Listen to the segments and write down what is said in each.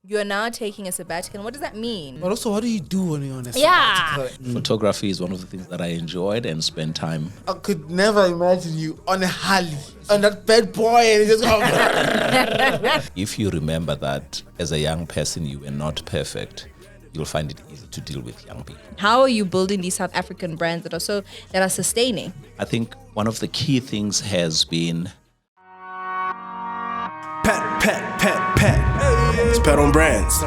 you're now taking a sabbatical. What does that mean? But also, what do you do when you're on a Yeah. sabbatical? Photography is one of the things that I enjoyed and spent time. I could never imagine you on a Harley, on that bad boy, and you just If you remember that as a young person you were not perfect, you'll find it easy to deal with young people. How are you building these South African brands that are sustaining? I think one of the key things has been Pat. It's Pat on brands.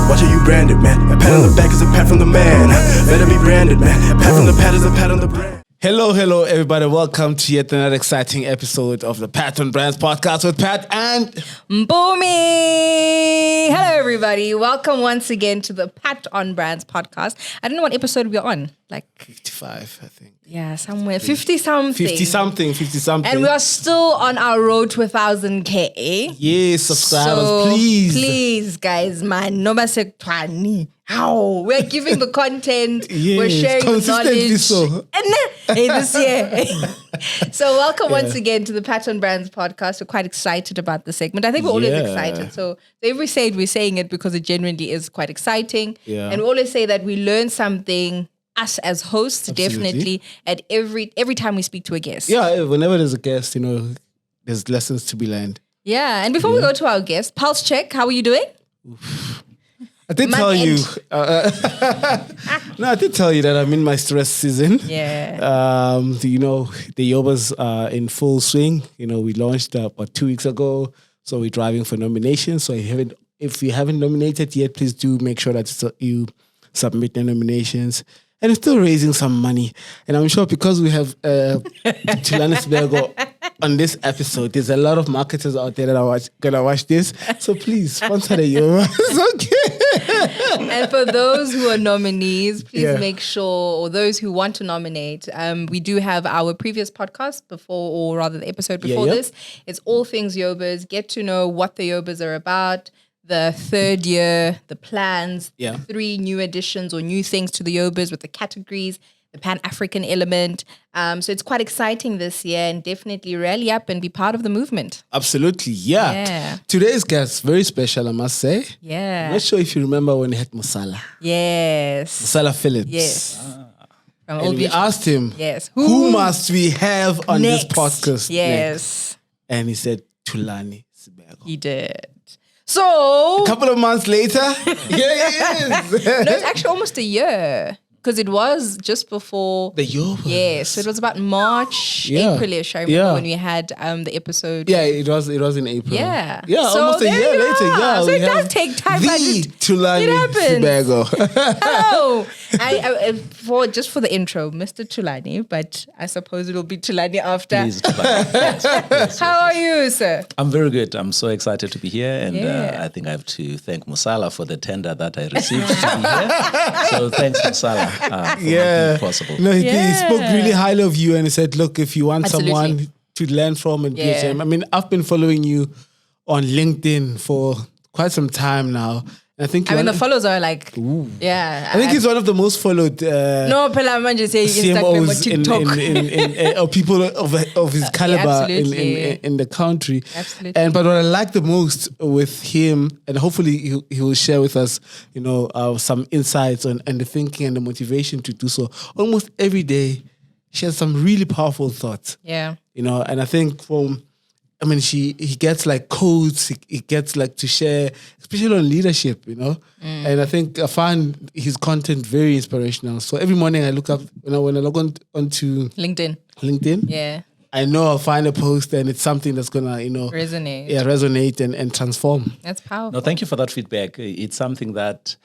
Watch how you branded, man. A pat on the back is a pat from the man. Better be branded, man. A pat from the pat is a pat on the brand. Hello, everybody. Welcome to yet another exciting episode of the Pat and Brands podcast with Pat and Mpumi. Hello, everybody. Welcome once again to the Pat on Brands podcast. I don't know what episode we're on. Like 55, I think. Yeah, somewhere 50 something. 50 something. And we are still on our road to 1,000K. Yes, subscribers, So, please. Please, guys, man. No Twani. How? We're giving the content. We're Yes, sharing the consistently knowledge. so. And then, hey, this year. So welcome once again to the Pat on Brands podcast. We're quite excited about the segment. I think we're always excited. So if we say it, we're saying it because it genuinely is quite exciting. Yeah. And we always say that we learn something, us as hosts, definitely, at every time we speak to a guest. Yeah, whenever there's a guest, there's lessons to be learned. Yeah. And before we go to our guest, pulse check. How are you doing? I did tell you. I did tell you that I'm in my stress season. Yeah. The Yobas are in full swing. We launched about 2 weeks ago, so we're driving for nominations. So if you haven't nominated yet, please do make sure that you submit the nominations. And it's still raising some money. And I'm sure because we have Thulani Sibeko on this episode, there's a lot of marketers out there that are going to watch this. So please, sponsor the Yoba. It's okay. And for those who are nominees, please Yeah. make sure, or those who want to nominate, we do have our previous podcast before, or rather the episode before yep. this. It's all things Yobas. Get to know what the Yobas are about, the third year, the plans, Yeah. 3 new additions or new things to the Yobas with the categories, the Pan-African element. So it's quite exciting this year, and definitely rally up and be part of the movement. Absolutely, yeah. Yeah. Today's guest, very special, I must say. I'm Yeah. not sure if you remember when he had Musala. Yes. Musala Phillips. Yes. From And Old we Beach. asked him, Yes. who must we have on Next. this podcast Yes. next? And he said, Thulani Sibeko. He did. So, A couple of months later, here he is. no, it's actually almost a year because it was just before. The Yoba. Yes, so it was about March, Yeah. April-ish, I remember Yeah. when we had the episode. Yeah, it was in April. Yeah. Yeah, So almost a there year you later. are. Yeah, So we it does have take time, The but it Thulani happens. Sibeko. Hello. For the intro, Mr. Thulani, but I suppose it'll be Thulani after. Please, yes. How are you, sir? I'm very good. I'm so excited to be here, and Yeah. I think I have to thank Musala for the tender that I received to be here. So thanks, Musala, for making it possible. No, he Yeah. spoke really highly of you and he said, look, if you want Absolutely. someone to learn from and Yeah. PHM. I mean, I've been following you on LinkedIn for quite some time now. And I think The followers are like, yeah. I think he's one of the most followed no, Pela Manje say Instagram or CMOs TikTok. or people of his caliber absolutely. in the country. Absolutely. But what I like the most with him, and hopefully he will share with us, some insights and the thinking and the motivation to do so. Almost every day, she has some really powerful thoughts. Yeah. And I think he gets like codes, he gets like to share, especially on leadership, And I think I find his content very inspirational. So every morning I look up, when I log onto LinkedIn, Yeah. I know I'll find a post and it's something that's gonna, Resonate. resonate and transform. That's powerful. No, thank you for that feedback. It's something that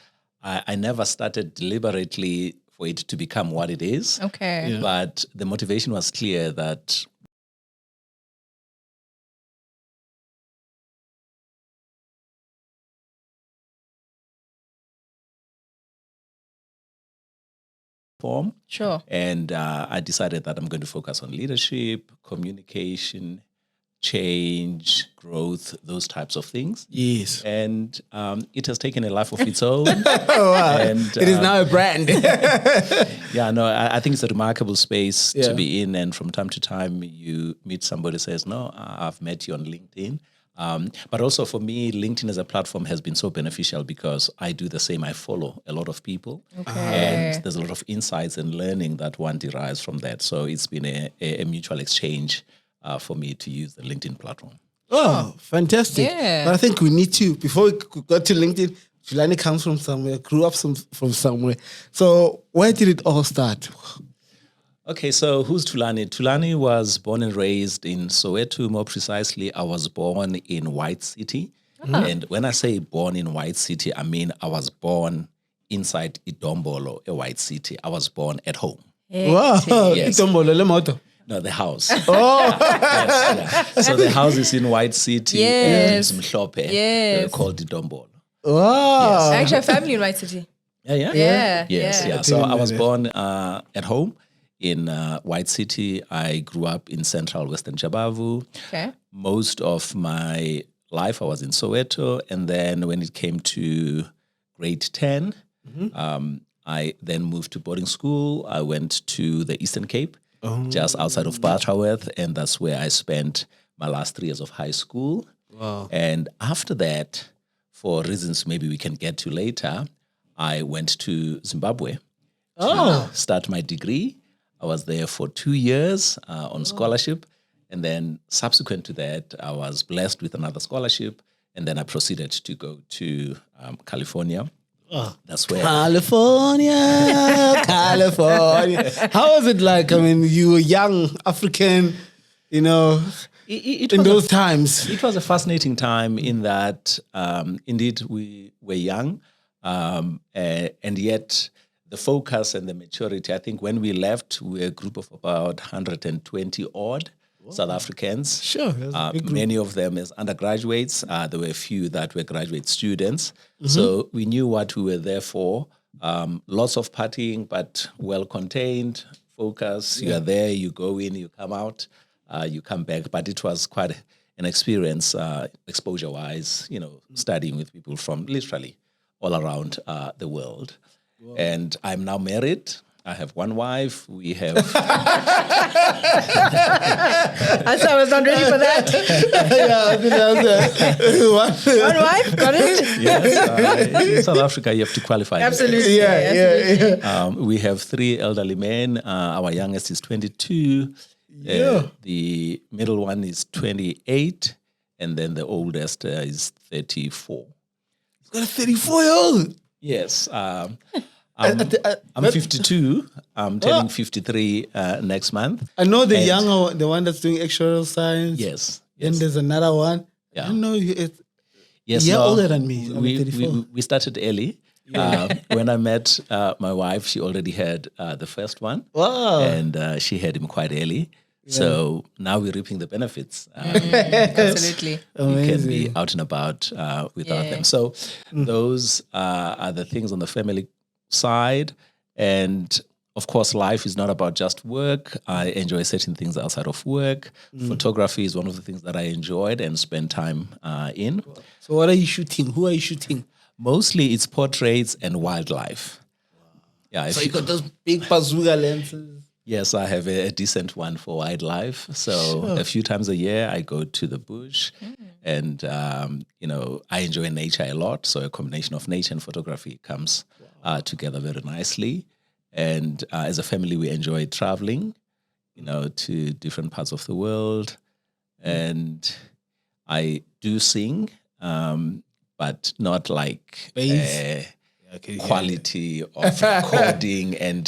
I never started deliberately for it to become what it is. Okay. Yeah. But the motivation was clear that form. Sure. And I decided that I'm going to focus on leadership, communication, change, growth, those types of things. Yes. And it has taken a life of its own. Oh, wow. And It is now a brand. I think it's a remarkable space Yeah. to be in. And from time to time, you meet somebody who says, no, I've met you on LinkedIn. But also for me, LinkedIn as a platform has been so beneficial because I do the same. I follow a lot of people, and there's a lot of insights and learning that one derives from that. So it's been a mutual exchange for me to use the LinkedIn platform. Oh, fantastic. Yeah. But I think we need to, before we got to LinkedIn, Thulani comes from somewhere, grew up from somewhere. So where did it all start? Okay, so who's Thulani? Thulani was born and raised in Soweto. More precisely, I was born in White City. And when I say born in White City, I mean I was born inside Idombolo, a White City. I was born at home. Wow. Yes. Itombolo le moto. No, the house. Oh, yes, yeah. So the house is in White City. Yes. And Mhlope, Yes. called Idombolo. Wow. I actually have family in White City. Yeah. Yeah. Yes, yeah. yeah. So I was born at home in White City. I grew up in central Western Jabavu. Okay. Most of my life I was in Soweto. And then when it came to grade 10, I then moved to boarding school. I went to the Eastern Cape, just outside of Sabbatroal, and that's where I spent my last 3 years of high school. Wow. And after that, for reasons maybe we can get to later, I went to Zimbabwe to start my degree. I was there for 2 years on scholarship. And then subsequent to that, I was blessed with another scholarship. And then I proceeded to go to California. That's where California. How was it like? I mean, you were young African, you know, it in was those times. It was a fascinating time in that, indeed, we were young, and yet the focus and the maturity. I think when we left, we were a group of about 120 odd South Africans. Sure. That's a big group. Many of them as undergraduates. There were a few that were graduate students. So we knew what we were there for. Lots of partying, but well contained, focus. You are there, you go in, you come out, you come back. But it was quite an experience, exposure-wise, studying with people from literally all around the world. Wow. And I'm now married. I have one wife. We have. I was not ready for that. I think that's One wife, got it? Yes. In South Africa, you have to qualify. Absolutely. Yeah. We have 3 elderly men. Our youngest is 22. The middle one is 28. And then the oldest is 34. He's got a 34-year-old. Yes. I'm 52. I'm turning 53 next month. I know the younger, the one that's doing external science. Yes. Then there's another one. Yeah. I don't know. Yes, you're older than me. I'm 34. We started early. When I met my wife, she already had the first one. Wow. And she had him quite early. So now we're reaping the benefits. Absolutely. We can be out and about without them. So those are the things on the family side. And of course, life is not about just work. I enjoy certain things outside of work. Photography is one of the things that I enjoyed and spend time in. So what are you shooting? Who are you shooting? Mostly it's portraits and wildlife. Yeah. So you got those big bazooka lenses. Yes, I have a decent one for wildlife. So a few times a year I go to the bush and, I enjoy nature a lot. So a combination of nature and photography comes together very nicely. And as a family, we enjoy traveling, to different parts of the world. And I do sing, but not like quality of recording and,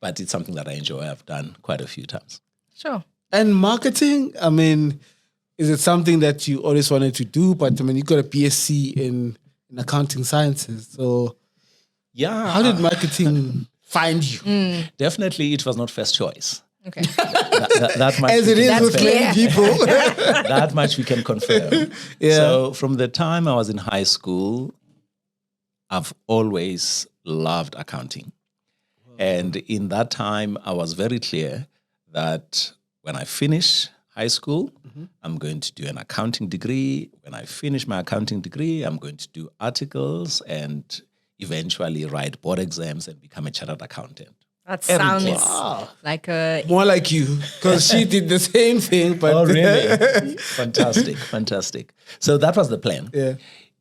but it's something that I enjoy. I've done quite a few times. Sure. And marketing, I mean, is it something that you always wanted to do? But I mean, you got a BSc in accounting sciences. So how did marketing find you? Definitely it was not first choice. Okay. That much As it is with many people. That much we can confirm. Yeah. So from the time I was in high school, I've always loved accounting. And in that time, I was very clear that when I finish high school, I'm going to do an accounting degree. When I finish my accounting degree, I'm going to do articles and eventually write board exams and become a chartered accountant. That sounds like more like you, because she did the same thing. But Oh, really? Fantastic. So that was the plan. Yeah.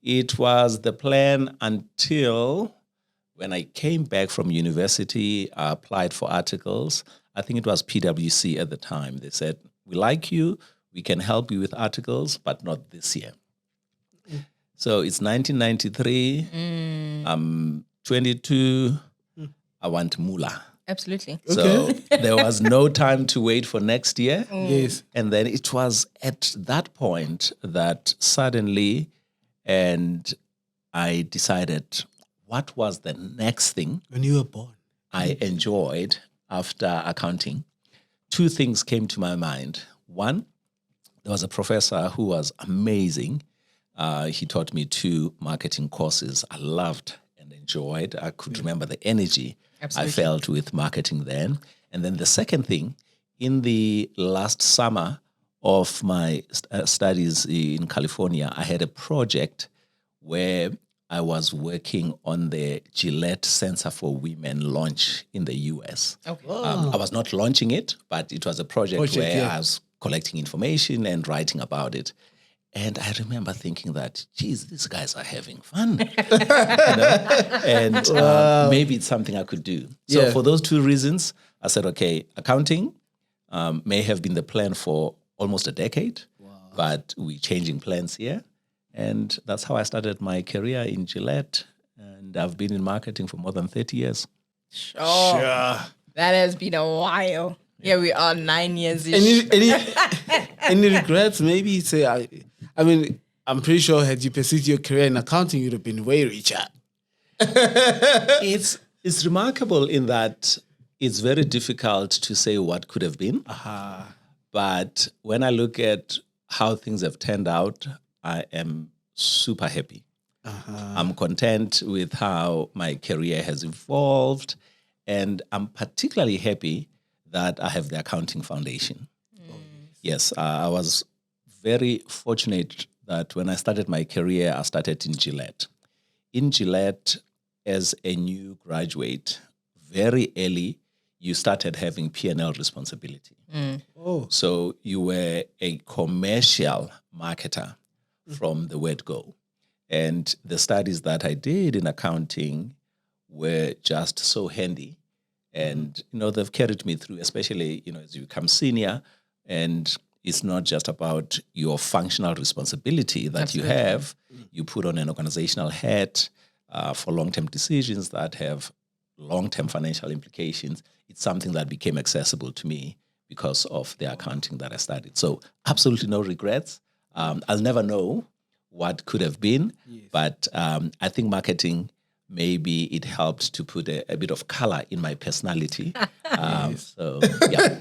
It was the plan until when I came back from university, I applied for articles. I think it was PwC at the time. They said, we like you, we can help you with articles, but not this year. So it's 1993. I'm 22. I want Mula. absolutely. So there was no time to wait for next year. Yes. And then it was at that point that suddenly, and I decided what was the next thing When you were born. I enjoyed after accounting. Two things came to my mind. One, there was a professor who was amazing. He taught me 2 marketing courses I loved and enjoyed. I could remember the energy I felt with marketing then. And then the second thing, in the last summer of my studies in California, I had a project where I was working on the Gillette Sensor for Women launch in the US. Okay. I was not launching it, but it was a project where yeah. I was collecting information and writing about it. And I remember thinking that, geez, these guys are having fun. And maybe it's something I could do. So Yeah. for those 2 reasons, I said, okay, accounting may have been the plan for almost a decade, but we're changing plans here. And that's how I started my career in Gillette. And I've been in marketing for more than 30 years. Sure. That has been a while. Here we are, 9 years. Any regrets? Maybe say, I mean, I'm pretty sure had you pursued your career in accounting, you'd have been way richer. It's remarkable in that it's very difficult to say what could have been. But when I look at how things have turned out, I am super happy. I'm content with how my career has evolved. And I'm particularly happy that I have the accounting foundation. Yes, I was very fortunate that when I started my career, I started in Gillette. In Gillette, as a new graduate, very early, you started having P&L responsibility. So you were a commercial marketer from the word go. And the studies that I did in accounting were just so handy. And, they've carried me through, especially, as you become senior, and it's not just about your functional responsibility that you have. You put on an organizational hat for long-term decisions that have long-term financial implications. It's something that became accessible to me because of the accounting that I studied. So absolutely no regrets. I'll never know what could have been, but I think marketing, maybe it helped to put a bit of color in my personality. So, yeah.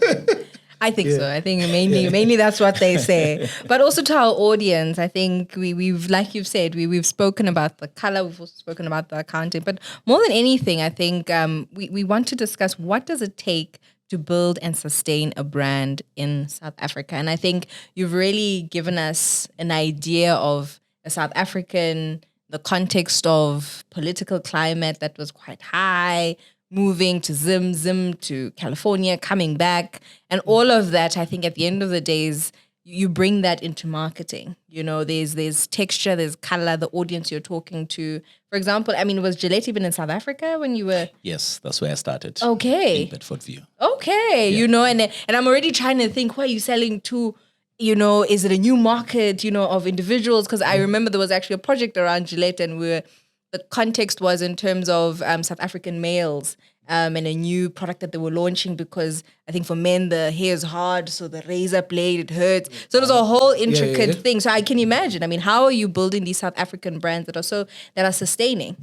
I think so. I think mainly that's what they say. But also to our audience, I think we've, like you've said, we've spoken about the color, we've also spoken about the accounting. But more than anything, I think we want to discuss what does it take to build and sustain a brand in South Africa. And I think you've really given us an idea of a South African, the context of political climate that was quite high, moving to Zim to California, coming back, and all of that. I think at the end of the days, you bring that into marketing. There's texture, there's color, the audience you're talking to. For example, was Gillette even in South Africa when you were? Yes, that's where I started. Okay. In Bedfordview. Okay, and I'm already trying to think, who are you selling to? Is it a new market, of individuals? Because I remember there was actually a project around Gillette, and the context was in terms of South African males and a new product that they were launching, because I think for men, the hair is hard, so the razor blade, it hurts. So there's a whole intricate thing. So I can imagine, how are you building these South African brands that are sustaining,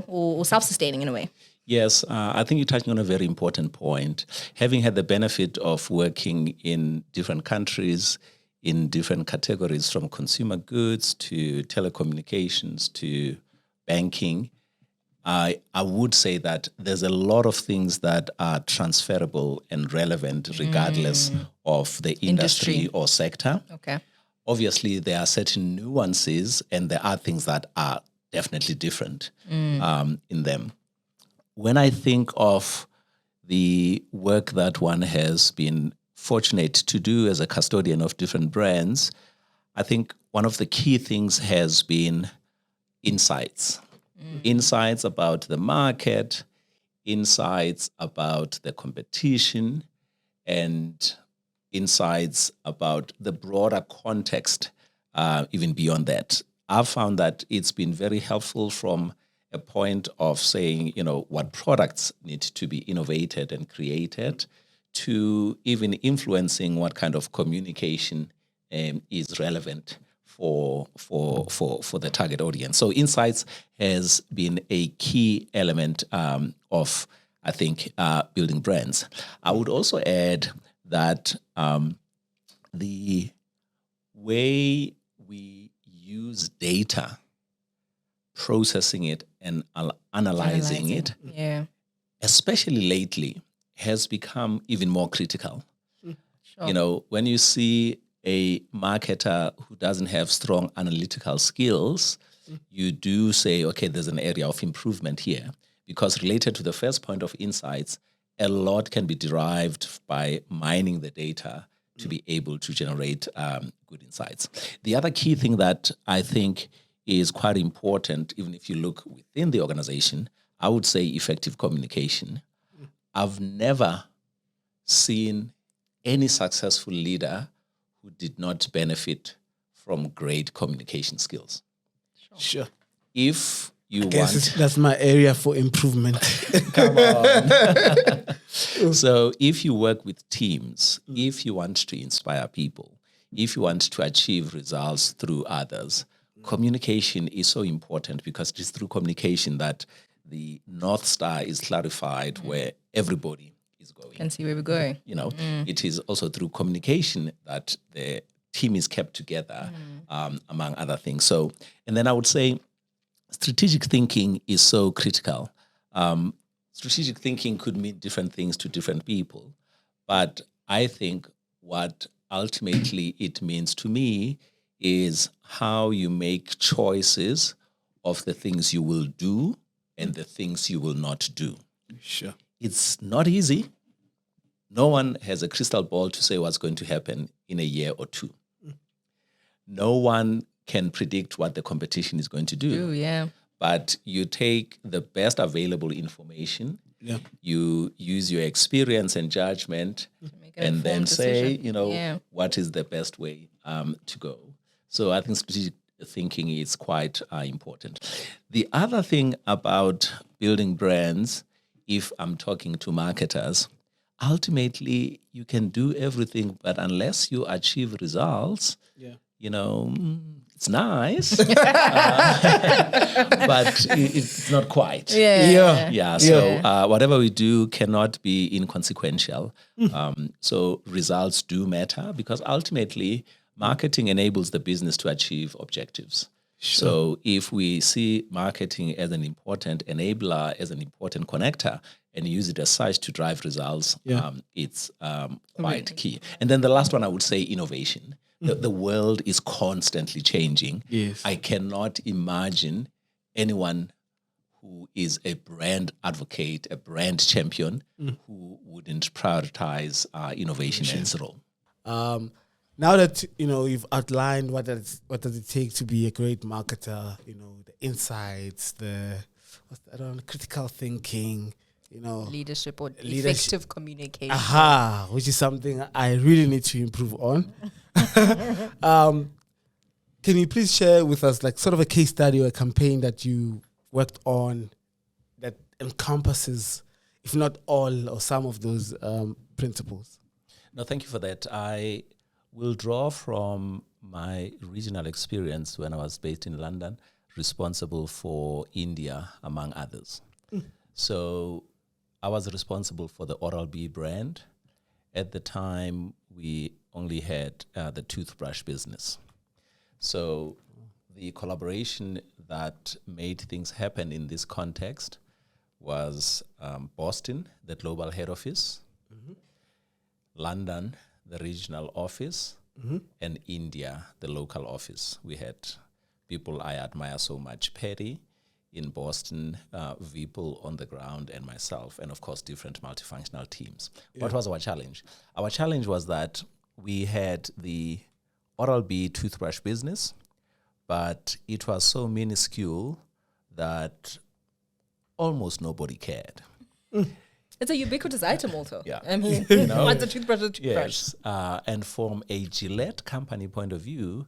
or self-sustaining in a way? Yes, I think you're touching on a very important point. Having had the benefit of working in different countries, in different categories, from consumer goods to telecommunications to banking, I would say that there's a lot of things that are transferable and relevant regardless of the industry or sector. Okay. Obviously, there are certain nuances and there are things that are definitely different in them. When I think of the work that one has been fortunate to do as a custodian of different brands, I think one of the key things has been insights. Insights about the market, insights about the competition, and insights about the broader context, even beyond that. I've found that it's been very helpful from a point of saying, what products need to be innovated and created, to even influencing what kind of communication is relevant for the target audience. So insights has been a key element of, I think, building brands. I would also add that the way we use data, processing it and analyzing it, especially lately, has become even more critical. Sure. When you see a marketer who doesn't have strong analytical skills, you do say, okay, there's an area of improvement here. Because related to the first point of insights, a lot can be derived by mining the data to be able to generate good insights. The other key thing that I think is quite important, even if you look within the organization, I would say effective communication. I've never seen any successful leader who did not benefit from great communication skills. Sure. If you that's my area for improvement. Come on. So if you work with teams, if you want to inspire people, if you want to achieve results through others, communication is so important, because it is through communication that the North Star is clarified where everybody is going. Can see where we're going. It is also through communication that the team is kept together, among other things. So, and then I would say strategic thinking is so critical. Strategic thinking could mean different things to different people, but I think what ultimately it means to me is how you make choices of the things you will do and the things you will not do. Sure. It's not easy. No one has a crystal ball to say what's going to happen in a year or two. No one can predict what the competition is going to do. Yeah. But you take the best available information, you use your experience and judgment, and then say, what is the best way to go. So I think strategic thinking is quite important. The other thing about building brands, if I'm talking to marketers, ultimately you can do everything, but unless you achieve results, it's nice, but it's not quite. So whatever we do cannot be inconsequential. So results do matter, because ultimately marketing enables the business to achieve objectives. Sure. So if we see marketing as an important enabler, as an important connector, and use it as such to drive results, it's quite key. And then the last one, I would say innovation. The world is constantly changing. Yes. I cannot imagine anyone who is a brand advocate, a brand champion, who wouldn't prioritize innovation in its role. Now that you've outlined what does it take to be a great marketer, the insights, the critical thinking, leadership or effective communication. Which is something I really need to improve on. Can you please share with us like sort of a case study or a campaign that you worked on that encompasses, if not all or some of those principles? No, thank you for that. I will draw from my regional experience when I was based in London, responsible for India, among others. So I was responsible for the Oral-B brand. At the time, we only had the toothbrush business. So the collaboration that made things happen in this context was Boston, the global head office, London, the regional office, and India, the local office. We had people I admire so much. Patty in Boston, people on the ground, and myself, and of course, different multifunctional teams. Yeah. What was our challenge? Our challenge was that we had the Oral-B toothbrush business, but it was so minuscule that almost nobody cared. It's a ubiquitous item also. Yeah. I mean, what's a toothbrush? Yes. And from a Gillette company point of view,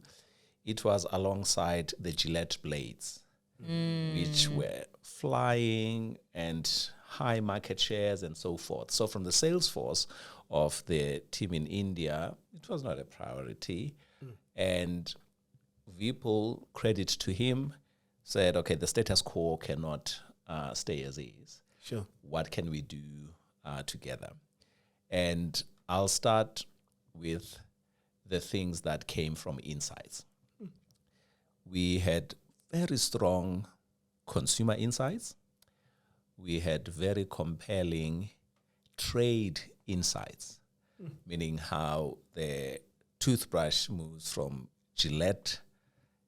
it was alongside the Gillette blades, which were flying and high market shares and so forth. So from the sales force of the team in India, it was not a priority. And Vipul, credit to him, said, okay, the status quo cannot stay as is. Sure. What can we do together? And I'll start with the things that came from insights. We had very strong consumer insights. We had very compelling trade insights, meaning how the toothbrush moves from Gillette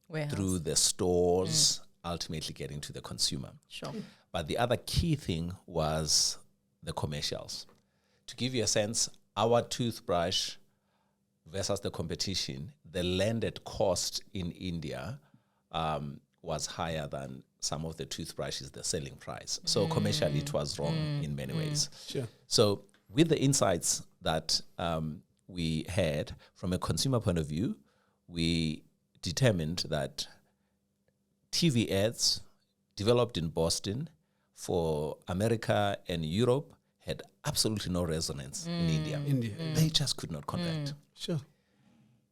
Warehouse through the stores, ultimately getting to the consumer. Sure. But the other key thing was the commercials. To give you a sense, our toothbrush versus the competition, the landed cost in India was higher than some of the toothbrushes, the selling price. So commercially, it was wrong in many ways. Sure. So with the insights that we had from a consumer point of view, we determined that TV ads developed in Boston for America and Europe had absolutely no resonance in India. They just could not convert. Sure.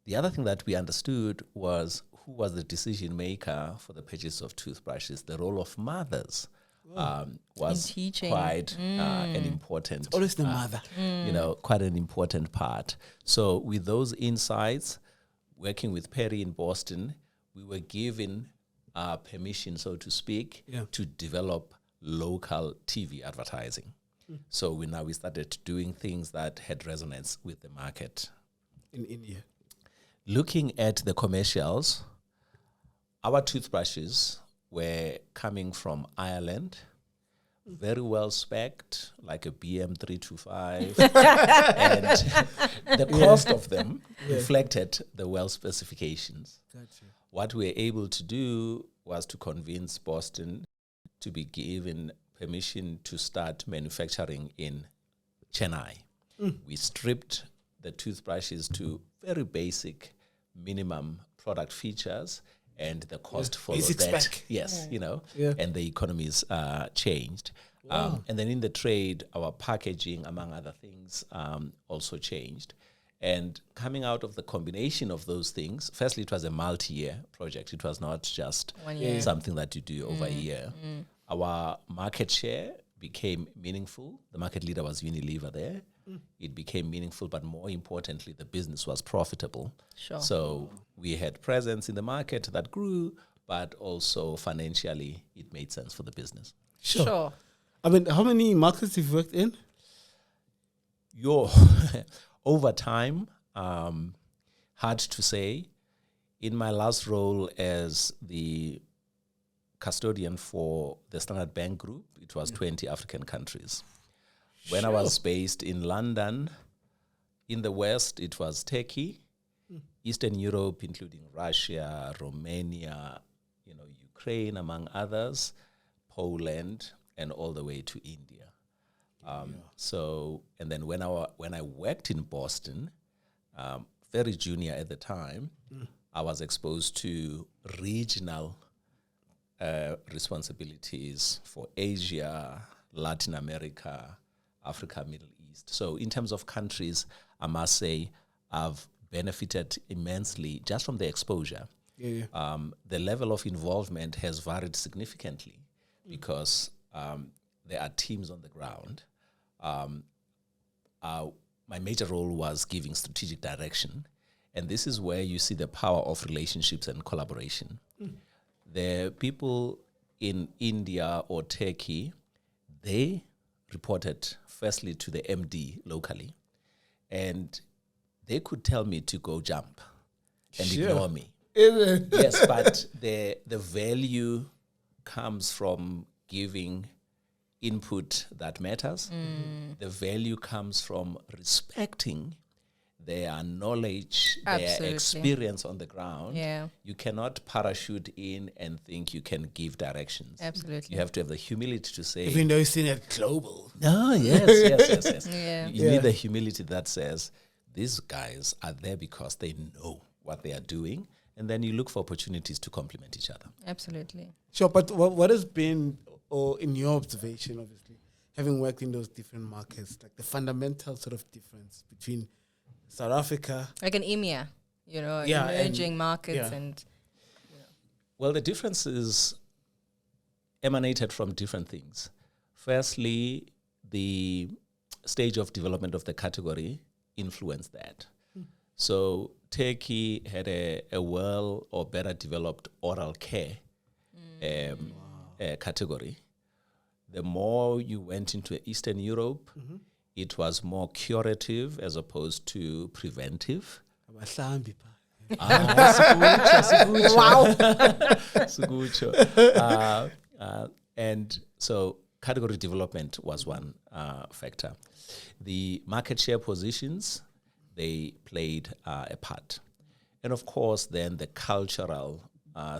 The other thing that we understood was who was the decision maker for the purchase of toothbrushes. The role of mothers was quite an important. Always the mother. Quite an important part. So with those insights, working with Perry in Boston, we were given permission, so to speak, to develop local TV advertising. So we started doing things that had resonance with the market. In India. Looking at the commercials, our toothbrushes were coming from Ireland, very well spec'd, like a BM325, and the cost of them reflected the well specifications. Gotcha. What we were able to do was to convince Boston to be given permission to start manufacturing in Chennai. We stripped the toothbrushes to very basic minimum product features, and the cost followed Basic that. spec. Yes, Yeah. and the economies changed. And then in the trade, our packaging, among other things, also changed. And coming out of the combination of those things, firstly, it was a multi-year project. It was not just 1 year. something that you do over a year. Our market share became meaningful. The market leader was Unilever there. It became meaningful, but more importantly, the business was profitable. Sure. So we had presence in the market that grew, but also financially, it made sense for the business. Sure. I mean, how many markets have you worked in? Over time, hard to say. In my last role as the custodian for the Standard Bank Group, it was 20 African countries. When I was based in London, in the West, it was Turkey, Eastern Europe, including Russia, Romania, Ukraine, among others, Poland, and all the way to India. So, and then when I worked in Boston, very junior at the time, I was exposed to regional responsibilities for Asia, Latin America, Africa, Middle East. So in terms of countries, I must say I've benefited immensely just from the exposure. The level of involvement has varied significantly because there are teams on the ground. My major role was giving strategic direction, and this is where you see the power of relationships and collaboration. The people in India or Turkey, they reported firstly to the MD locally, and they could tell me to go jump and ignore me. Yes, but the value comes from giving input that matters. The value comes from respecting their knowledge, Absolutely. their experience on the ground. Yeah. You cannot parachute in and think you can give directions. Absolutely. You have to have the humility to say, Even though you've seen it global. oh, yes. Yeah. You need the humility that says, these guys are there because they know what they are doing. And then you look for opportunities to complement each other. Absolutely. Sure, but what has been, or in your observation, obviously, having worked in those different markets, like the fundamental sort of difference between South Africa, Like an EMEA, Yeah, emerging markets yeah. and Well, the differences emanated from different things. Firstly, the stage of development of the category influenced that. So Turkey had a well or better developed oral care category. The more you went into Eastern Europe, it was more curative as opposed to preventive. Abahlambi pa. Sugucho. And so category development was one factor. The market share positions, they played a part. And of course, then the cultural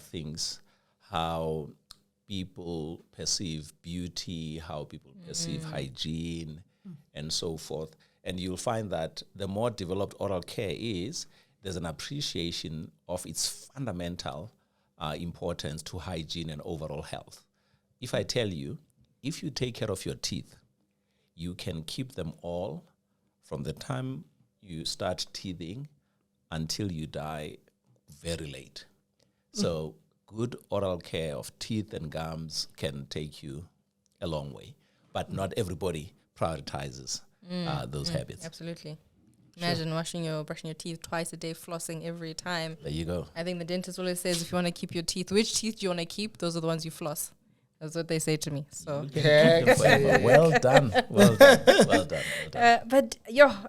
things, how people perceive beauty, how people perceive hygiene, and so forth. And you'll find that the more developed oral care is, there's an appreciation of its fundamental importance to hygiene and overall health. If I tell you, if you take care of your teeth, you can keep them all from the time you start teething until you die very late. So good oral care of teeth and gums can take you a long way, but not everybody prioritizes those habits. absolutely. Imagine brushing your teeth twice a day, flossing every time. There you go. I think the dentist always says if you want to keep your teeth, which teeth do you want to keep? Those are the ones you floss. That's what they say to me. So, Well done. Well done. Well done. but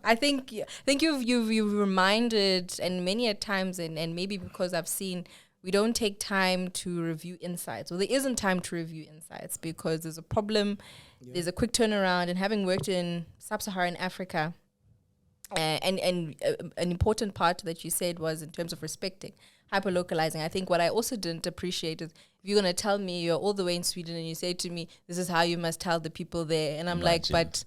I think you've reminded, and many a times, and maybe because I've seen we don't take time to review insights, or there isn't time to review insights because there's a problem, there's a quick turnaround, and having worked in sub-Saharan Africa. And an important part that you said was in terms of respecting, hyper-localizing. I think what I also didn't appreciate is if you're going to tell me you're all the way in Sweden and you say to me, this is how you must tell the people there. And I'm like, but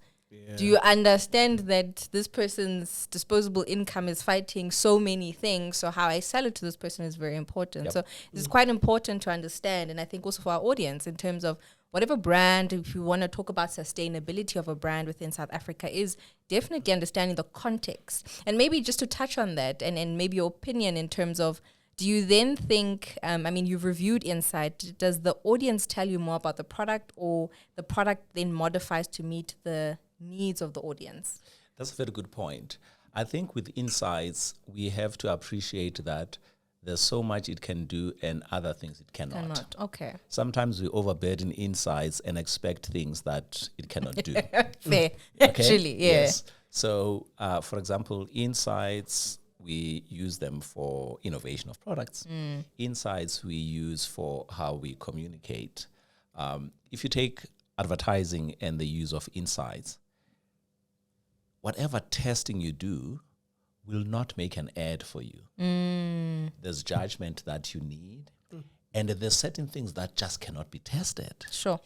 do you understand that this person's disposable income is fighting so many things? So how I sell it to this person is very important. Yep. So it's quite important to understand. And I think also for our audience in terms of whatever brand, if you want to talk about sustainability of a brand within South Africa, is definitely understanding the context. And maybe just to touch on that and maybe your opinion in terms of, do you then think, you've reviewed Insight, does the audience tell you more about the product or the product then modifies to meet the needs of the audience? That's a very good point. I think with insights, we have to appreciate that there's so much it can do and other things it cannot. Okay. Sometimes we overburden insights and expect things that it cannot do. Fair. Actually, yeah. Yes. So, for example, insights, we use them for innovation of products. Insights we use for how we communicate. If you take advertising and the use of insights, whatever testing you do will not make an ad for you. There's judgment that you need. And there's certain things that just cannot be tested. Sure.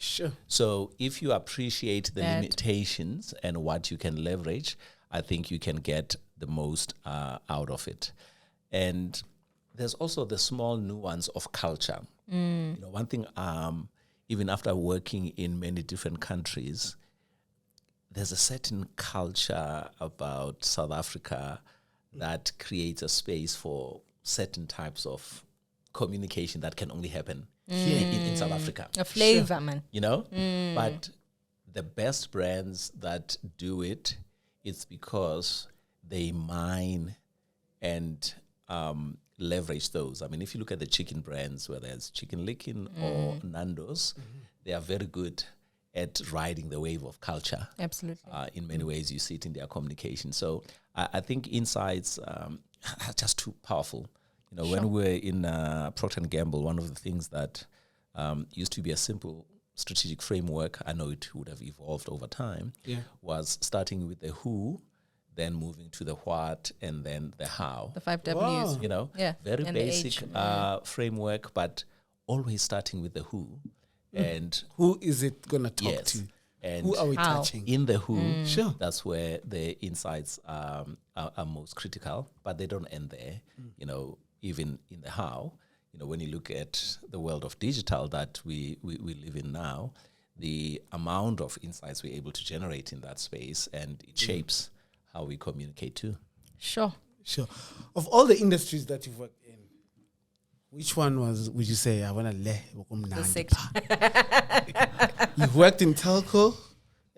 So if you appreciate the limitations and what you can leverage, I think you can get the most out of it. And there's also the small nuance of culture. One thing, even after working in many different countries, there's a certain culture about South Africa that creates a space for certain types of communication that can only happen in South Africa. A flavor, man. But the best brands that do it, it's because they mine and leverage those. I mean, if you look at the chicken brands, whether it's Chicken Licken or Nando's, they are very good at riding the wave of culture. Absolutely. In many ways, you see it in their communication. So I think insights are just too powerful. When we're in Procter & Gamble, one of the things that used to be a simple strategic framework. I know it would have evolved over time. Was starting with the who, then moving to the what, and then the how. The 5 W's. You know, very and basic framework, but always starting with the who. And who is it going to talk to? And who are we touching? In the who, that's where the insights are most critical, but they don't end there. You know, even in the how, you know, when you look at the world of digital that we live in now, the amount of insights we're able to generate in that space, and it shapes how we communicate too. Sure. Of all the industries that you've worked in, which one would you say, I want to the sector? You've worked in telco,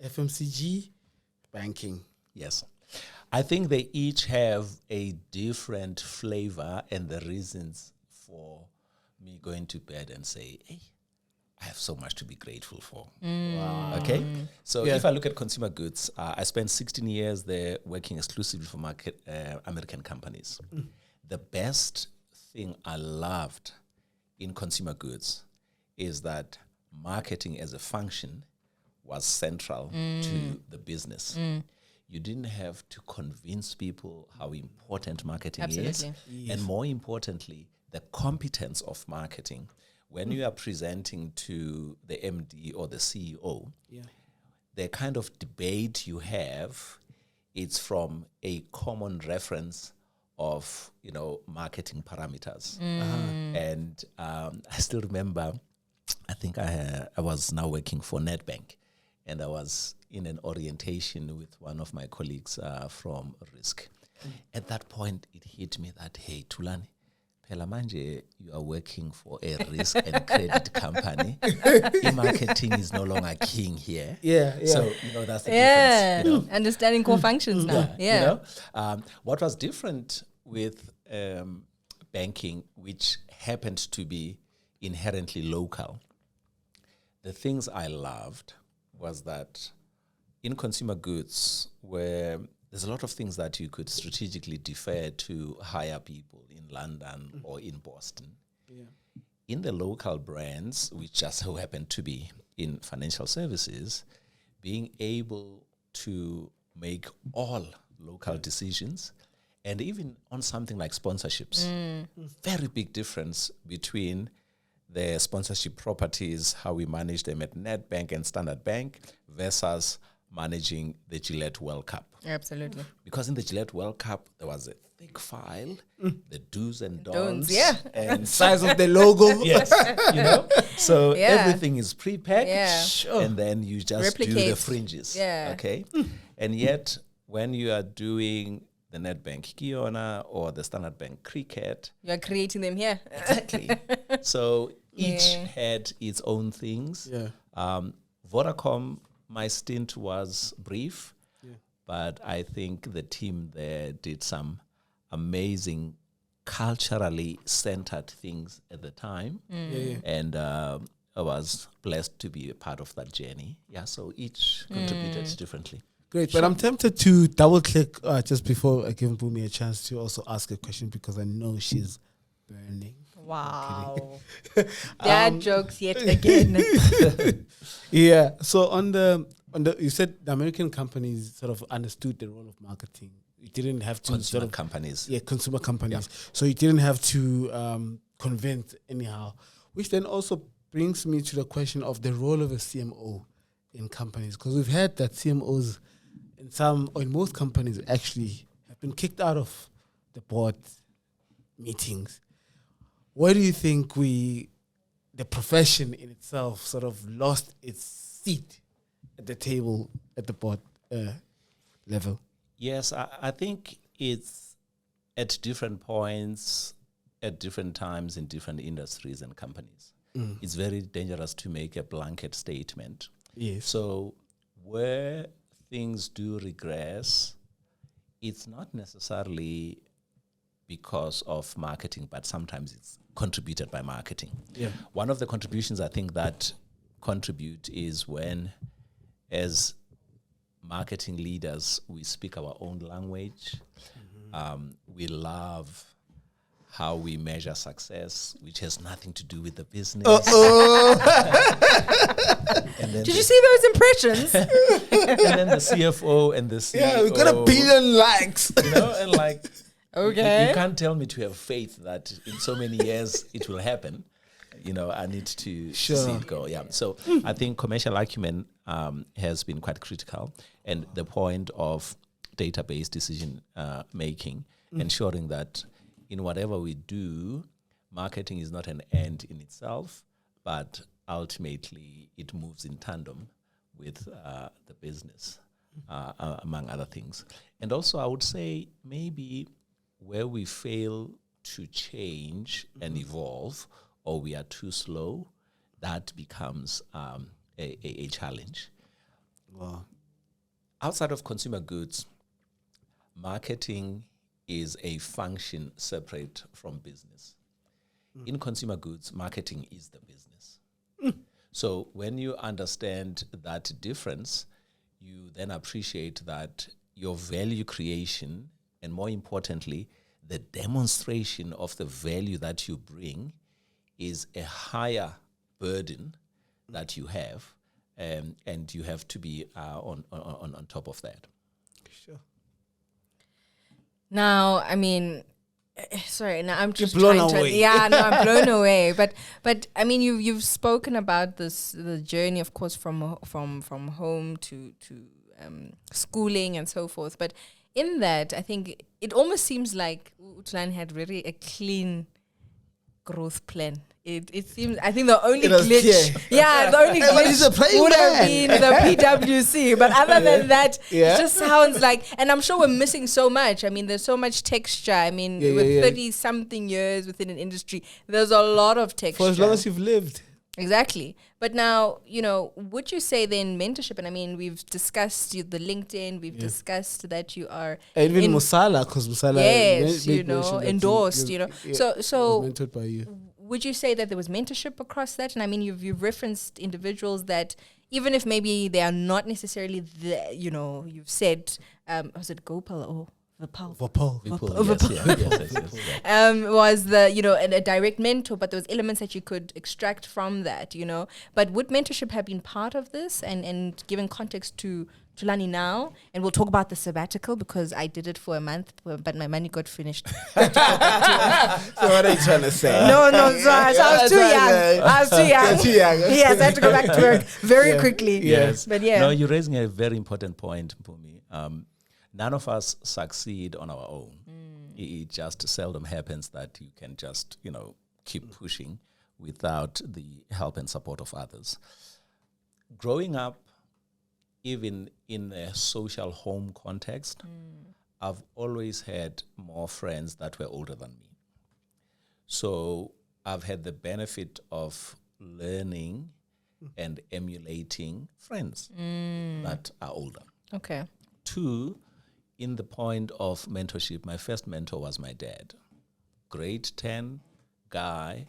FMCG, banking. Yes. I think they each have a different flavor and the reasons for me going to bed and say, hey, I have so much to be grateful for. Wow. Okay? So if I look at consumer goods, I spent 16 years there working exclusively for American companies. The best thing I loved in consumer goods is that marketing as a function was central to the business. You didn't have to convince people how important marketing is. And more importantly, the competence of marketing. When you are presenting to the MD or the CEO, the kind of debate you have, it's from a common reference of, you know, marketing parameters. And I still remember, I think I was now working for Nedbank, and I was in an orientation with one of my colleagues from Risk. At that point, it hit me that, hey, Thulani, phela manje you are working for a risk and credit company. E-marketing is no longer king here. So, you know, that's the difference. You know? Understanding core functions now. You know? What was different with banking, which happened to be inherently local, the things I loved was that in consumer goods, where there's a lot of things that you could strategically defer to hire people in London or in Boston. In the local brands, which just so happened to be in financial services, being able to make all local decisions, and even on something like sponsorships, very big difference between the sponsorship properties, how we manage them at Nedbank and Standard Bank versus managing the Gillette World Cup. Absolutely. Because in the Gillette World Cup, there was a thick file, the do's and don'ts. And size of the logo. You know? So everything is pre-packaged, and then you just do the fringes. Okay? And yet, when you are doing the Nedbank Kiona or the Standard Bank Cricket, you are creating them here. Exactly. So each had its own things. Vodacom, my stint was brief, but I think the team there did some amazing culturally centered things at the time. And I was blessed to be a part of that journey. So each contributed differently. Great, but I'm tempted to double click just before I give Mpumi a chance to also ask a question, because I know she's burning. Wow. Dad jokes yet again. So on the you said the American companies sort of understood the role of marketing. You didn't have to consumer companies. Consumer companies. So you didn't have to convince anyhow, which then also brings me to the question of the role of a CMO in companies, because we've heard that CMOs in some or in most companies actually have been kicked out of the board meetings. Why do you think the profession in itself sort of lost its seat at the table at the board level? Yes, I think it's at different points, at different times in different industries and companies. It's very dangerous to make a blanket statement. So where things do regress, it's not necessarily because of marketing, but sometimes it's contributed by marketing. One of the contributions I think that contribute is when, as marketing leaders, we speak our own language. We love how we measure success, which has nothing to do with the business. And then Did you see those impressions? and then the CFO and the CEO. Yeah, we got 1 billion likes. And like, Okay. you can't tell me to have faith that in so many years it will happen. I need to see it go. Yeah. So I think commercial acumen has been quite critical, and the point of database decision making, ensuring that in whatever we do, marketing is not an end in itself, but ultimately it moves in tandem with the business, among other things. And also I would say maybe where we fail to change and evolve, or we are too slow, that becomes a challenge. Wow. Outside of consumer goods, marketing is a function separate from business. In consumer goods, marketing is the business. So when you understand that difference, you then appreciate that your value creation, and more importantly, the demonstration of the value that you bring, is a higher burden that you have, and you have to be on top of that. Sure. Now, I mean, sorry. Now I'm just blown trying away. to. Yeah, no, I'm blown away. But I mean, you've spoken about the journey, of course, from home to schooling and so forth. But in that, I think it almost seems like Thulani had really a clean growth plan. It seems, I think the only glitch, the only glitch would have been the PwC. But other than that, it just sounds like, and I'm sure we're missing so much. I mean, there's so much texture. I mean, with 30 something years within an industry, there's a lot of texture. For as long as you've lived. Exactly. But now, would you say then mentorship, and I mean, we've discussed the LinkedIn, we've discussed that you are... And even Musala, because Musala... Yes, endorsed, So was mentored by you. Would you say that there was mentorship across that? And I mean, you've referenced individuals that, even if maybe they are not necessarily you've said, was it Gopal or Vipul? Was the a direct mentor, but there was elements that you could extract from that, But would mentorship have been part of this, and giving context to Thulani now? And we'll talk about the sabbatical, because I did it for a month, but my money got finished. So what are you trying to say? No, so I was too young. Too young. Yes, I had to go back to work very quickly. Yes. But yeah. No, you're raising a very important point, Mpumi. None of us succeed on our own. It just seldom happens that you can just, keep pushing without the help and support of others. Growing up, even in a social home context, I've always had more friends that were older than me. So I've had the benefit of learning and emulating friends that are older. Okay. 2, in the point of mentorship, my first mentor was my dad. Grade 10 guy,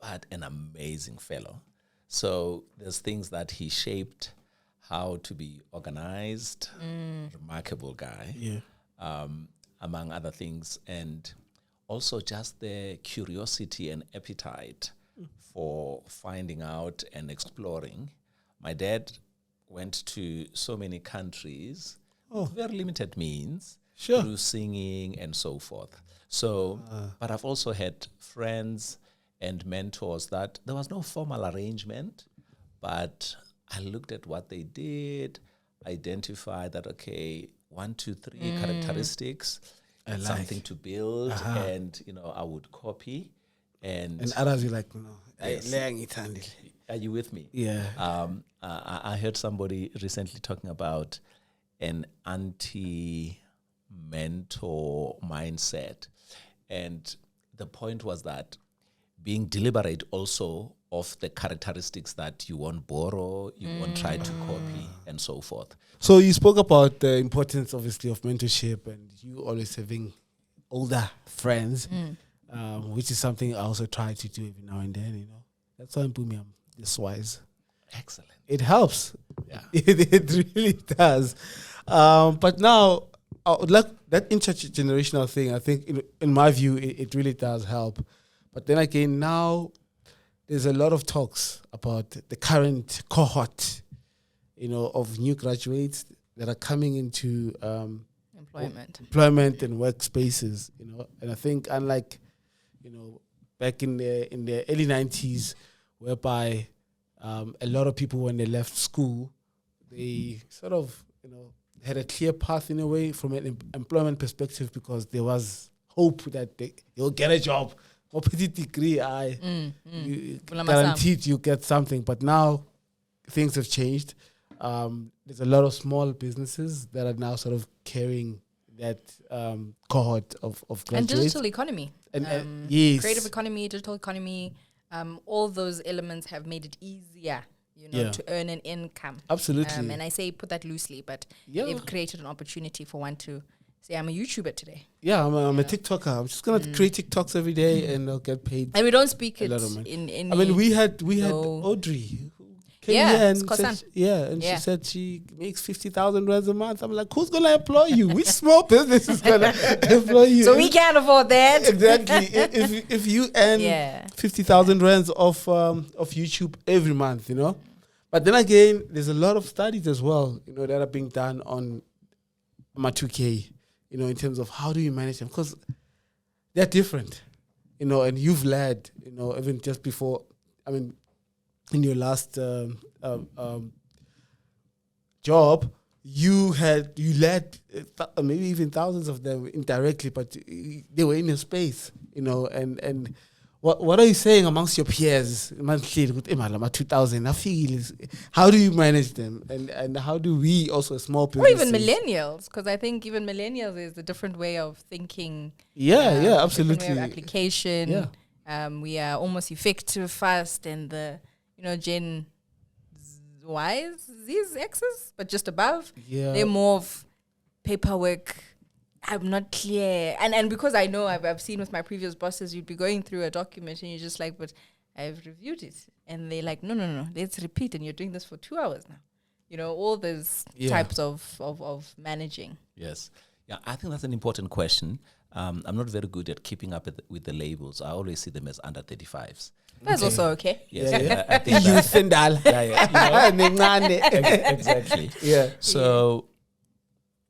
but an amazing fellow. So there's things that he shaped, how to be organized, remarkable guy, among other things. And also just the curiosity and appetite for finding out and exploring. My dad went to so many countries, very limited means, through singing and so forth. So, but I've also had friends and mentors that there was no formal arrangement, but I looked at what they did, identified that, 1, 2, 3 characteristics, something to build, and, I would copy. And others are like, are you with me? Yeah. I heard somebody recently talking about an anti-mentor mindset. And the point was that being deliberate also of the characteristics that you won't borrow, you won't try to copy, and so forth. So you spoke about the importance, obviously, of mentorship, and you always having older friends, which is something I also try to do every now and then, That's why Mpumi, I'm this wise. Excellent. It helps. Yeah. It really does. But now, like that intergenerational thing, I think in my view, it really does help. But then again, now there's a lot of talks about the current cohort, of new graduates that are coming into employment and workspaces, and I think unlike, back in the early 90s, whereby a lot of people, when they left school, they sort of, had a clear path in a way from an employment perspective, because there was hope that they'll get a job. Or pretty degree, guaranteed you get something. But now things have changed. There's a lot of small businesses that are now sort of carrying that cohort of graduates. And digital economy. Yes. Creative economy, digital economy, all those elements have made it easier, to earn an income. Absolutely. And I say put that loosely, but they've created an opportunity for one to say, I'm a YouTuber today. Yeah, I'm a TikToker. I'm just gonna create TikToks every day and I'll get paid. And we don't speak it in any. I mean, we had Audrey. Who came here and said, she said she makes 50,000 rands a month. I'm like, who's gonna employ you? Which small business is gonna employ you? So we can't afford that. Exactly. if you earn 50,000 rands off YouTube every month, But then again, there's a lot of studies as well, that are being done on my 2K, in terms of how do you manage them, because they're different, and you've led, even just before, I mean, in your last job, you led maybe even thousands of them indirectly, but they were in your space, and what are you saying amongst your peers? 2000, how do you manage them, and how do we also small businesses? Or even millennials, because I think even millennials is a different way of thinking. Absolutely. Different way of application. We are almost effective, fast, and the Gen Ys, Z's, X's, but just above. Yeah, they're more of paperwork. I'm not clear. And because I know I've seen with my previous bosses, you'd be going through a document and you're just like, but I've reviewed it. And they're like, no, let's repeat. And you're doing this for 2 hours now. All those types of managing. Yes. Yeah, I think that's an important question. I'm not very good at keeping up with the labels. I always see them as under 35s. That's also okay. Yes, I think youth and all. Exactly. Yeah. So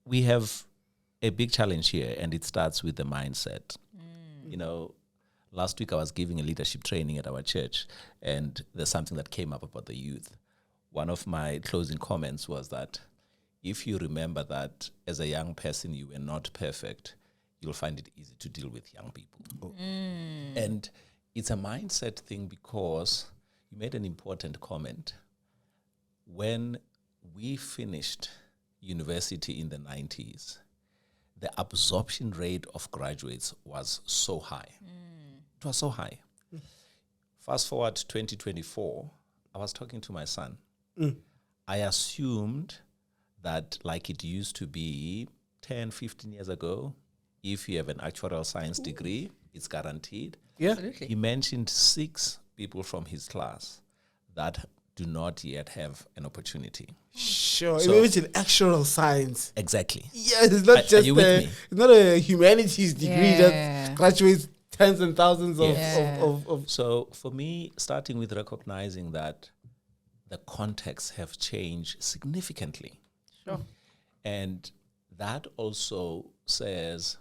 we have a big challenge here, and it starts with the mindset. Last week I was giving a leadership training at our church, and there's something that came up about the youth. One of my closing comments was that if you remember that as a young person you were not perfect, you'll find it easy to deal with young people. And it's a mindset thing, because you made an important comment. When we finished university in the 90s, the absorption rate of graduates was so high. It was so high. Fast forward to 2024, I was talking to my son. I assumed that, like it used to be 10, 15 years ago, if you have an actuarial science degree, it's guaranteed. Yeah. Absolutely. He mentioned 6 people from his class that do not yet have an opportunity. Sure. So, you mentioned actuarial science. Exactly. Yeah, it's not just it's not a humanities degree that graduates tens and thousands of. So for me, starting with recognizing that the contexts have changed significantly. Sure. And that also says,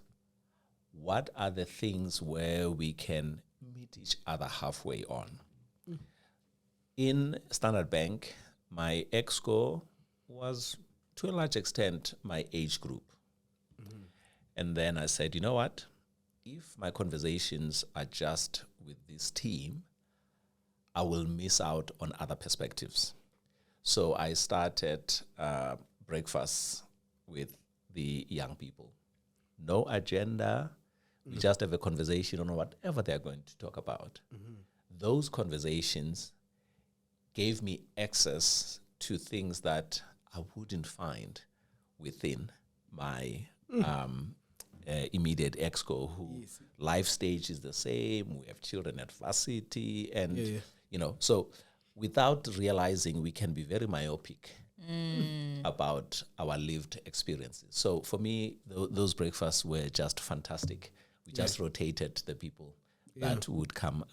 what are the things where we can meet each other halfway on? In Standard Bank, my EXCO was, to a large extent, my age group. And then I said, you know what? If my conversations are just with this team, I will miss out on other perspectives. So I started breakfasts with the young people. No agenda. We just have a conversation on whatever they're going to talk about. Those conversations gave me access to things that I wouldn't find within my immediate EXCO, who life stage is the same. We have children at varsity, and so without realizing, we can be very myopic about our lived experiences. So for me, those breakfasts were just fantastic. We just rotated the people that would come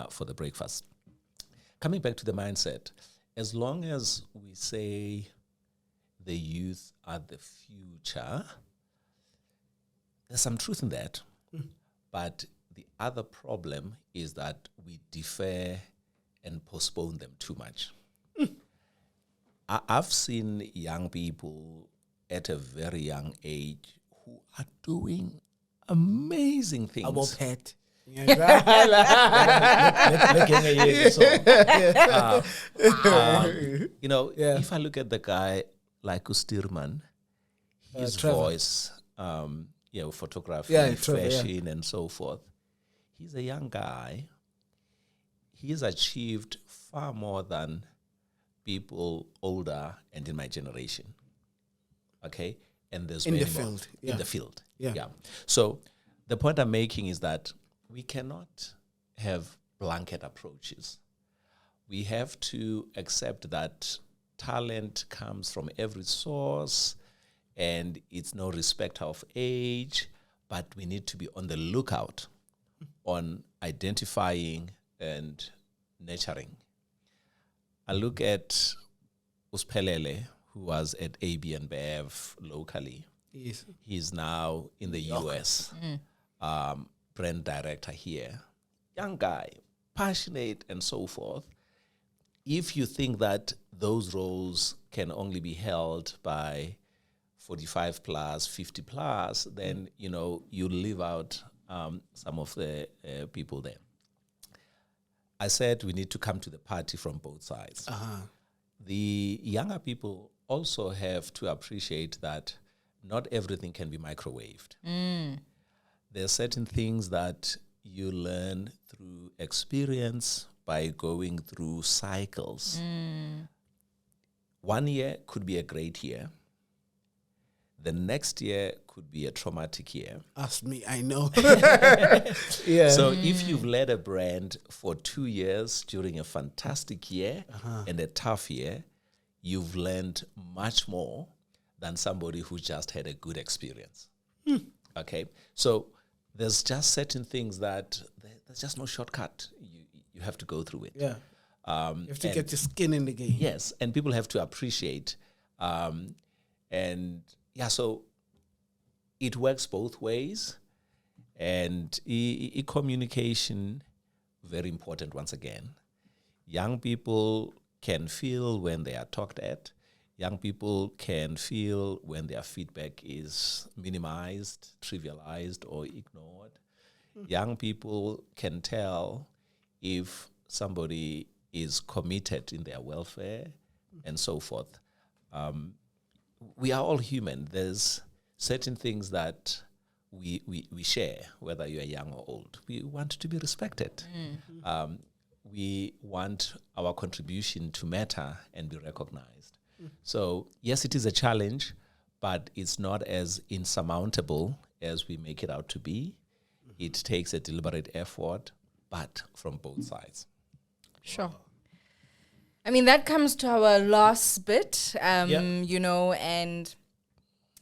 for the breakfast. Coming back to the mindset, as long as we say the youth are the future, there's some truth in that. But the other problem is that we defer and postpone them too much. I've seen young people at a very young age who are doing amazing things. About Pat. If I look at the guy like Ustirman, his voice, photography, fashion, and so forth, he's a young guy. He's achieved far more than people older and in my generation. Okay? And there's in many the more field. in the field. Yeah. So the point I'm making is that we cannot have blanket approaches. We have to accept that talent comes from every source and it's no respect of age, but we need to be on the lookout on identifying and nurturing. I look at Uspelele, who was at AB and Bev locally. Yes. He's now in the US, brand director here. Young guy, passionate and so forth. If you think that those roles can only be held by 45 plus, 50 plus, then, you leave out some of the people there. I said we need to come to the party from both sides. The younger people also have to appreciate that not everything can be microwaved. There are certain things that you learn through experience by going through cycles. 1 year could be a great year. The next year could be a traumatic year. Ask me, I know. So if you've led a brand for 2 years during a fantastic year and a tough year, you've learned much more than somebody who just had a good experience. Okay? So there's just certain things that there's just no shortcut. You have to go through it. Yeah. You have to get your skin in the game. Yes, and people have to appreciate. So it works both ways. And communication, very important once again. Young people can feel when they are talked at. Young people can feel when their feedback is minimized, trivialized, or ignored. Young people can tell if somebody is committed in their welfare and so forth. We are all human. There's certain things that we share, whether you are young or old. We want to be respected. We want our contribution to matter and be recognized. So, yes, it is a challenge, but it's not as insurmountable as we make it out to be. It takes a deliberate effort, but from both sides. Sure. I mean, that comes to our last bit, and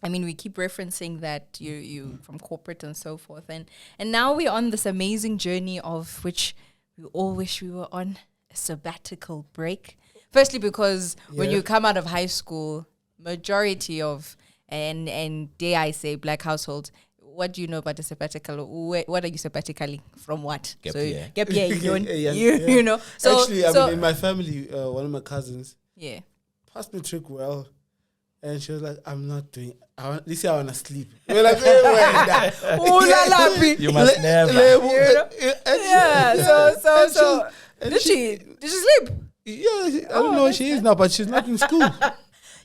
I mean, we keep referencing that you from corporate and so forth. And now we're on this amazing journey of which we all wish we were on, a sabbatical break. Firstly, because when you come out of high school, majority of, and dare I say, black households, what do you know about a sabbatical? What are you sabbatically? From what? Gap year. Gap year, you know. So, actually, I mean, in my family, one of my cousins passed matric well. And she was like, I'm not doing, this year I want to sleep. We're like, you must never. Did she sleep? Yeah, I don't know where she is now, but she's not in school.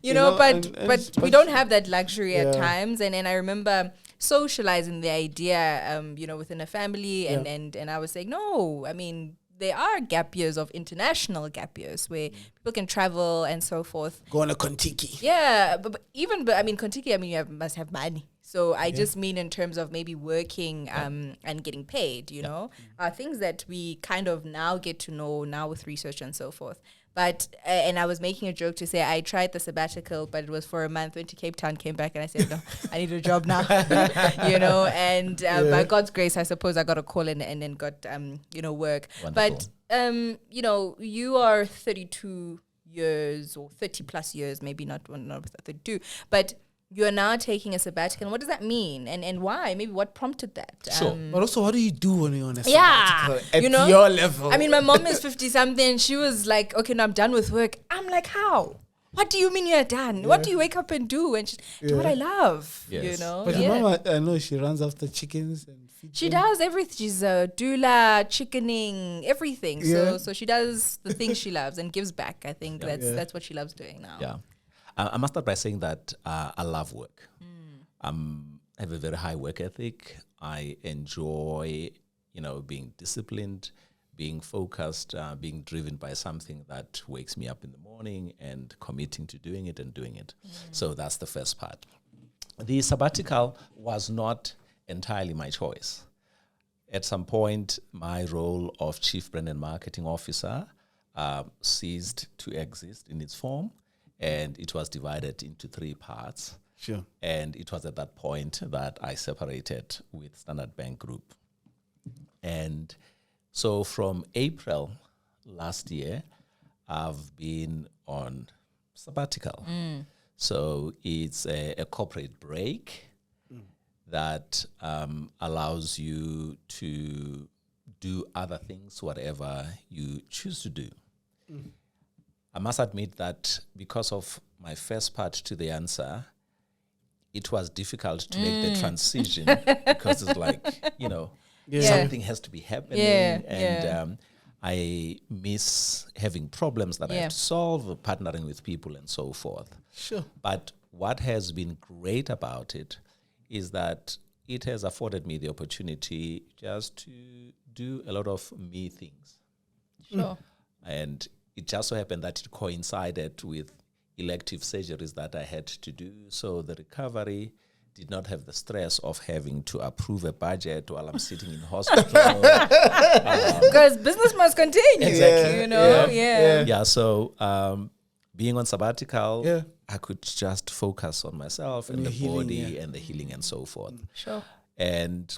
you know, but we don't have that luxury at times. And then I remember socializing the idea, within a family. And I was saying, no, I mean, there are gap years of international gap years where people can travel and so forth. Go on a Kontiki. Yeah, but Kontiki, you must have money. So I just mean in terms of maybe working and getting paid, are things that we kind of now get to know now with research and so forth. But and I was making a joke to say I tried the sabbatical, but it was for a month. Went to Cape Town, came back, and I said, no, I need a job now. And by God's grace, I suppose I got a call and then got work. Wonderful. But you are 32 years or 30 plus years, maybe not 32, but you're now taking a sabbatical. And what does that mean? And why? Maybe what prompted that? Sure. But also, what do you do when you're on a sabbatical at your level? I mean, my mom is 50-something. She was like, okay, no, I'm done with work. I'm like, how? What do you mean you're done? What do you wake up and do? And do what I love, Yes. But your mom, I know she runs after chickens and feeds She them. does everything. She's a doula, chickening, everything. So she does the things she loves and gives back. I think that's what she loves doing now. Yeah. I must start by saying that I love work. I have a very high work ethic. I enjoy, being disciplined, being focused, being driven by something that wakes me up in the morning and committing to doing it and doing it. So that's the first part. The sabbatical was not entirely my choice. At some point, my role of Chief Brand and Marketing Officer ceased to exist in its form, and it was divided into 3 parts. Sure. And it was at that point that I separated with Standard Bank Group. And so from April last year, I've been on sabbatical. So it's a corporate break that allows you to do other things, whatever you choose to do. I must admit that because of my first part to the answer, it was difficult to make the transition because it's like, something has to be happening. And I miss having problems that I have to solve, partnering with people and so forth. Sure. But what has been great about it is that it has afforded me the opportunity just to do a lot of me things. Sure. And it just so happened that it coincided with elective surgeries that I had to do. So the recovery did not have the stress of having to approve a budget while I'm sitting in hospital. Because business must continue. Exactly. Yeah. So being on sabbatical, Yeah. I could just focus on myself and your the healing, body and the healing and so forth. Sure. And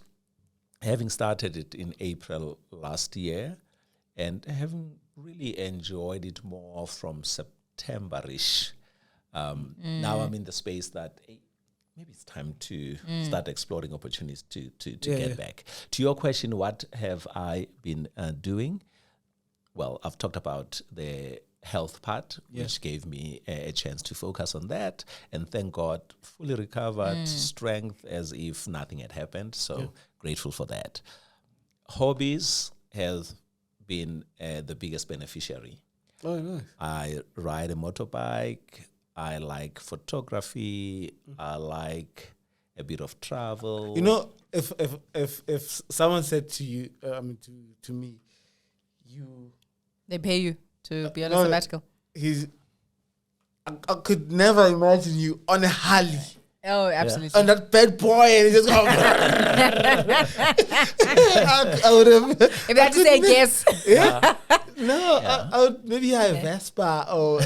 having started it in April last year and having really enjoyed it more from September-ish, now I'm in the space that maybe it's time to start exploring opportunities to get back. To your question, what have I been doing? Well, I've talked about the health part, which gave me a chance to focus on that. And thank God, fully recovered, strength as if nothing had happened. So grateful for that. Hobbies have been the biggest beneficiary. Oh, nice. I ride a motorbike. I like photography. I like a bit of travel. If someone said to you, to me, They pay you to be on a sabbatical. I could never imagine you on a Harley. Oh, absolutely. On that bad boy, and just go. I would have. If you had to say guess. I would maybe have a Vespa or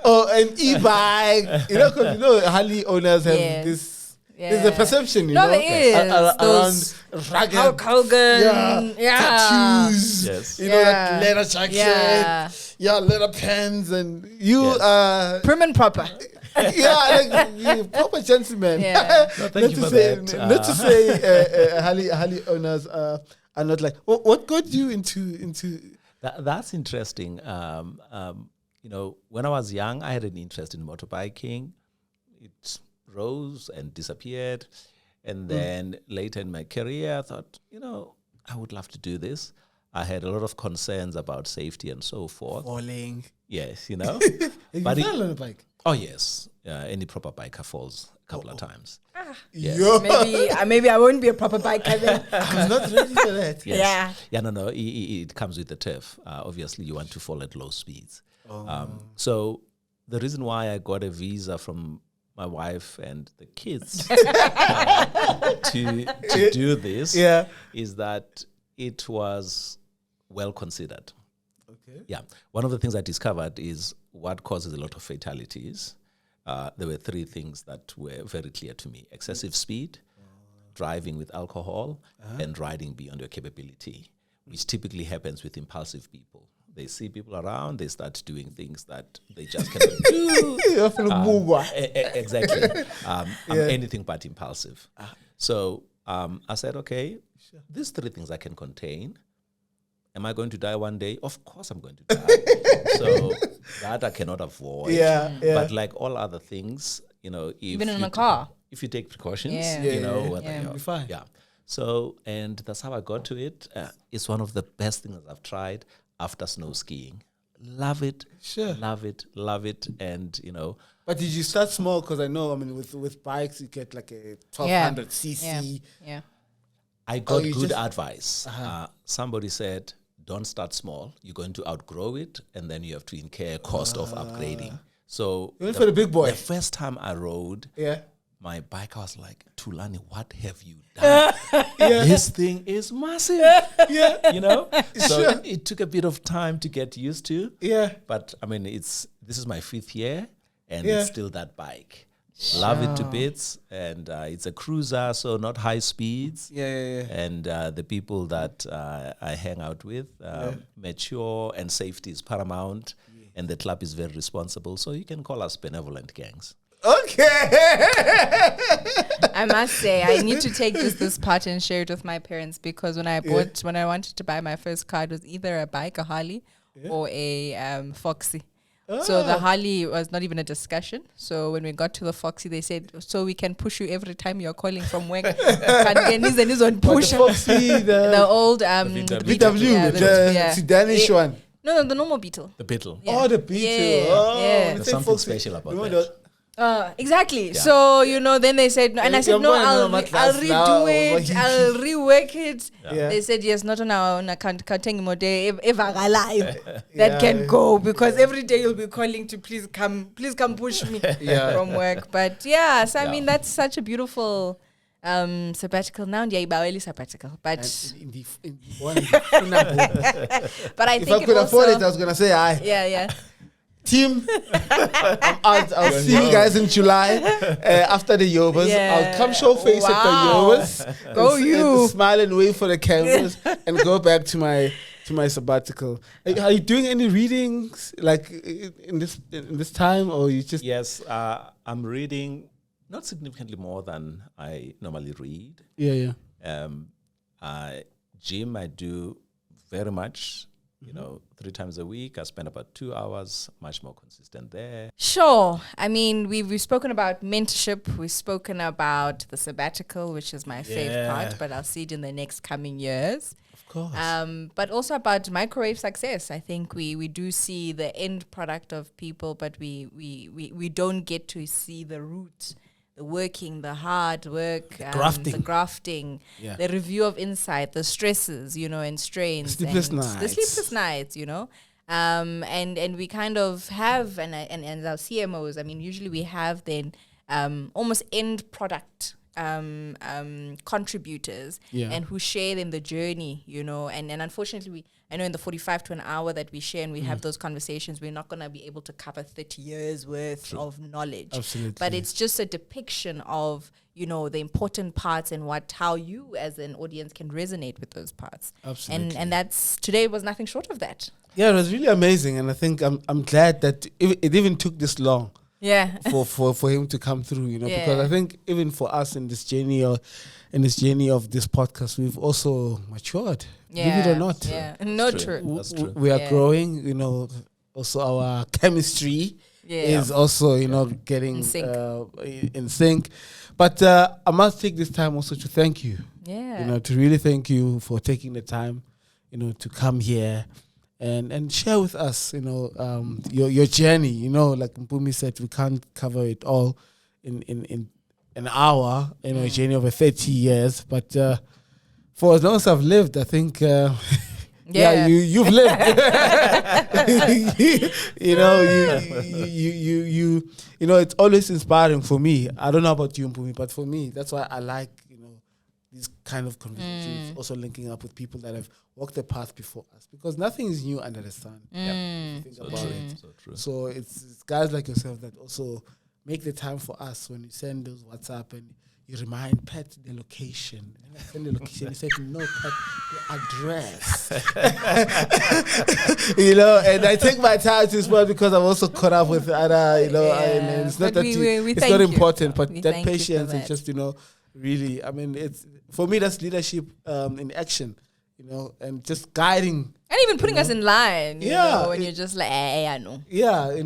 or an e-bike. Because Harley owners have this. There's a perception, there is. Around rugged, Hulk Hogan, tattoos, that leather jacket, leather pants, and you are prim and proper. you proper gentleman. Thank you for that. Not to say Harley owners are not like. What got you into? That's interesting. When I was young, I had an interest in motorbiking. It rose and disappeared. And then later in my career, I thought, I would love to do this. I had a lot of concerns about safety and so forth. Falling. Yes, You But fell on a bike. Oh, yes. Any proper biker falls a couple of times. Yes. Maybe I won't be a proper biker then. I was not ready for that. Yes. No. It comes with the turf. Obviously, you want to fall at low speeds. So the reason why I got a visa from my wife and the kids to do this is that it was well considered. Okay. Yeah. One of the things I discovered is what causes a lot of fatalities. There were 3 things that were very clear to me: excessive speed, driving with alcohol, and riding beyond your capability, which typically happens with impulsive people. They see people around, they start doing things that they just cannot do. Exactly. I'm anything but impulsive. So I said, okay, these 3 things I can contain. Am I going to die one day? Of course I'm going to die. So that I cannot avoid. But like all other things, if Even in a car. If you take precautions, you'll you're be fine. Yeah. So, and that's how I got to it. It's one of the best things I've tried after snow skiing. Love it. Sure. Love it. And, But did you start small? Because I know, with bikes, you get like a 1200 cc. Yeah. I got good advice. Somebody said, don't start small. You're going to outgrow it, and then you have to incur cost of upgrading. So You went for the big boy. The first time I rode Yeah. my bike, I was like, Thulani, what have you done? This thing is massive. So it took a bit of time to get used to. Yeah. But this is my 5th year, and it's still that bike. Love it to bits, and it's a cruiser, so not high speeds. Yeah. And the people that I hang out with, mature, and safety is paramount, and the club is very responsible. So you can call us benevolent gangs. Okay. I must say, I need to take this part and share it with my parents, because when I wanted to buy my first car, it was either a bike, a Harley, or a Foxy. So the Harley was not even a discussion. So when we got to the Foxy, they said, so we can push you every time you're calling from work. Push. The Foxy, the old VW, the Sedanish one. No, the normal Beetle. The Beetle. Yeah. Oh, the Beetle. Yeah. There's something special about that. Exactly. Yeah. So, then they said, and I said, no, I'll redo it. I'll rework it. Yeah. They said, yes, not on our own account, counting mode, if I'm alive, that can go, because every day you'll be calling to please come push me from work. But so that's such a beautiful sabbatical. Now, sabbatical. But but I think if I could afford it, I was going to say aye. Yeah. Team, I'll see you guys in July after the Yobas. I'll come show face at the Yobas. Go you. And smile and wait for the cameras and go back to my sabbatical. Are you doing any readings like in this time, or you just? Yes, I'm reading not significantly more than I normally read. Yeah. Gym, I do very much. 3 times a week. I spend about 2 hours, much more consistent there. Sure. We've spoken about mentorship. We've spoken about the sabbatical, which is my favorite part, but I'll see it in the next coming years. Of course. But also about microwave success. I think we do see the end product of people, but we don't get to see the root. The working, the hard work, the grafting, the review of insight, the stresses, and strains. The sleepless nights, and we kind of have, and our CMOs, usually we have then almost end product contributors and who share then the journey, and unfortunately I know in the 45 to an hour that we share and we have those conversations, we're not going to be able to cover 30 years worth of knowledge. Absolutely. But it's just a depiction of, the important parts and how you as an audience can resonate with those parts. Absolutely. And that's, today was nothing short of that. Yeah, it was really amazing. And I think I'm glad that it even took this long. Yeah. for him to come through, because I think even for us in this journey of this podcast, we've also matured. Believe it or not. Yeah. No, true. That's true. We are growing, also our chemistry is also, getting in sync. But I must take this time also to thank you. Yeah. To really thank you for taking the time, to come here and share with us, your journey. Like Mpumi said, we can't cover it all in an hour, a journey over 30 years. But for as long as I've lived, I think, you've lived. It's always inspiring for me. I don't know about you, Mpumi, but for me, that's why I like, these kind of conversations, also linking up with people that have walked the path before us, because nothing is new under the sun. Yeah. Think So about true. it. So true. So it's guys like yourself that also make the time for us when you send those WhatsApp and you remind Pat the location. And I send the location, you say, no, Pat, the address. And I take my time to spell because I'm also caught up with other, and it's not But that we it's thank not you. important, but We that thank you for patience and that. just, really, I mean, it's for me, that's leadership in action, and just guiding. And even putting us in line, you Yeah, know, when you're just like, hey, I know. Yeah, You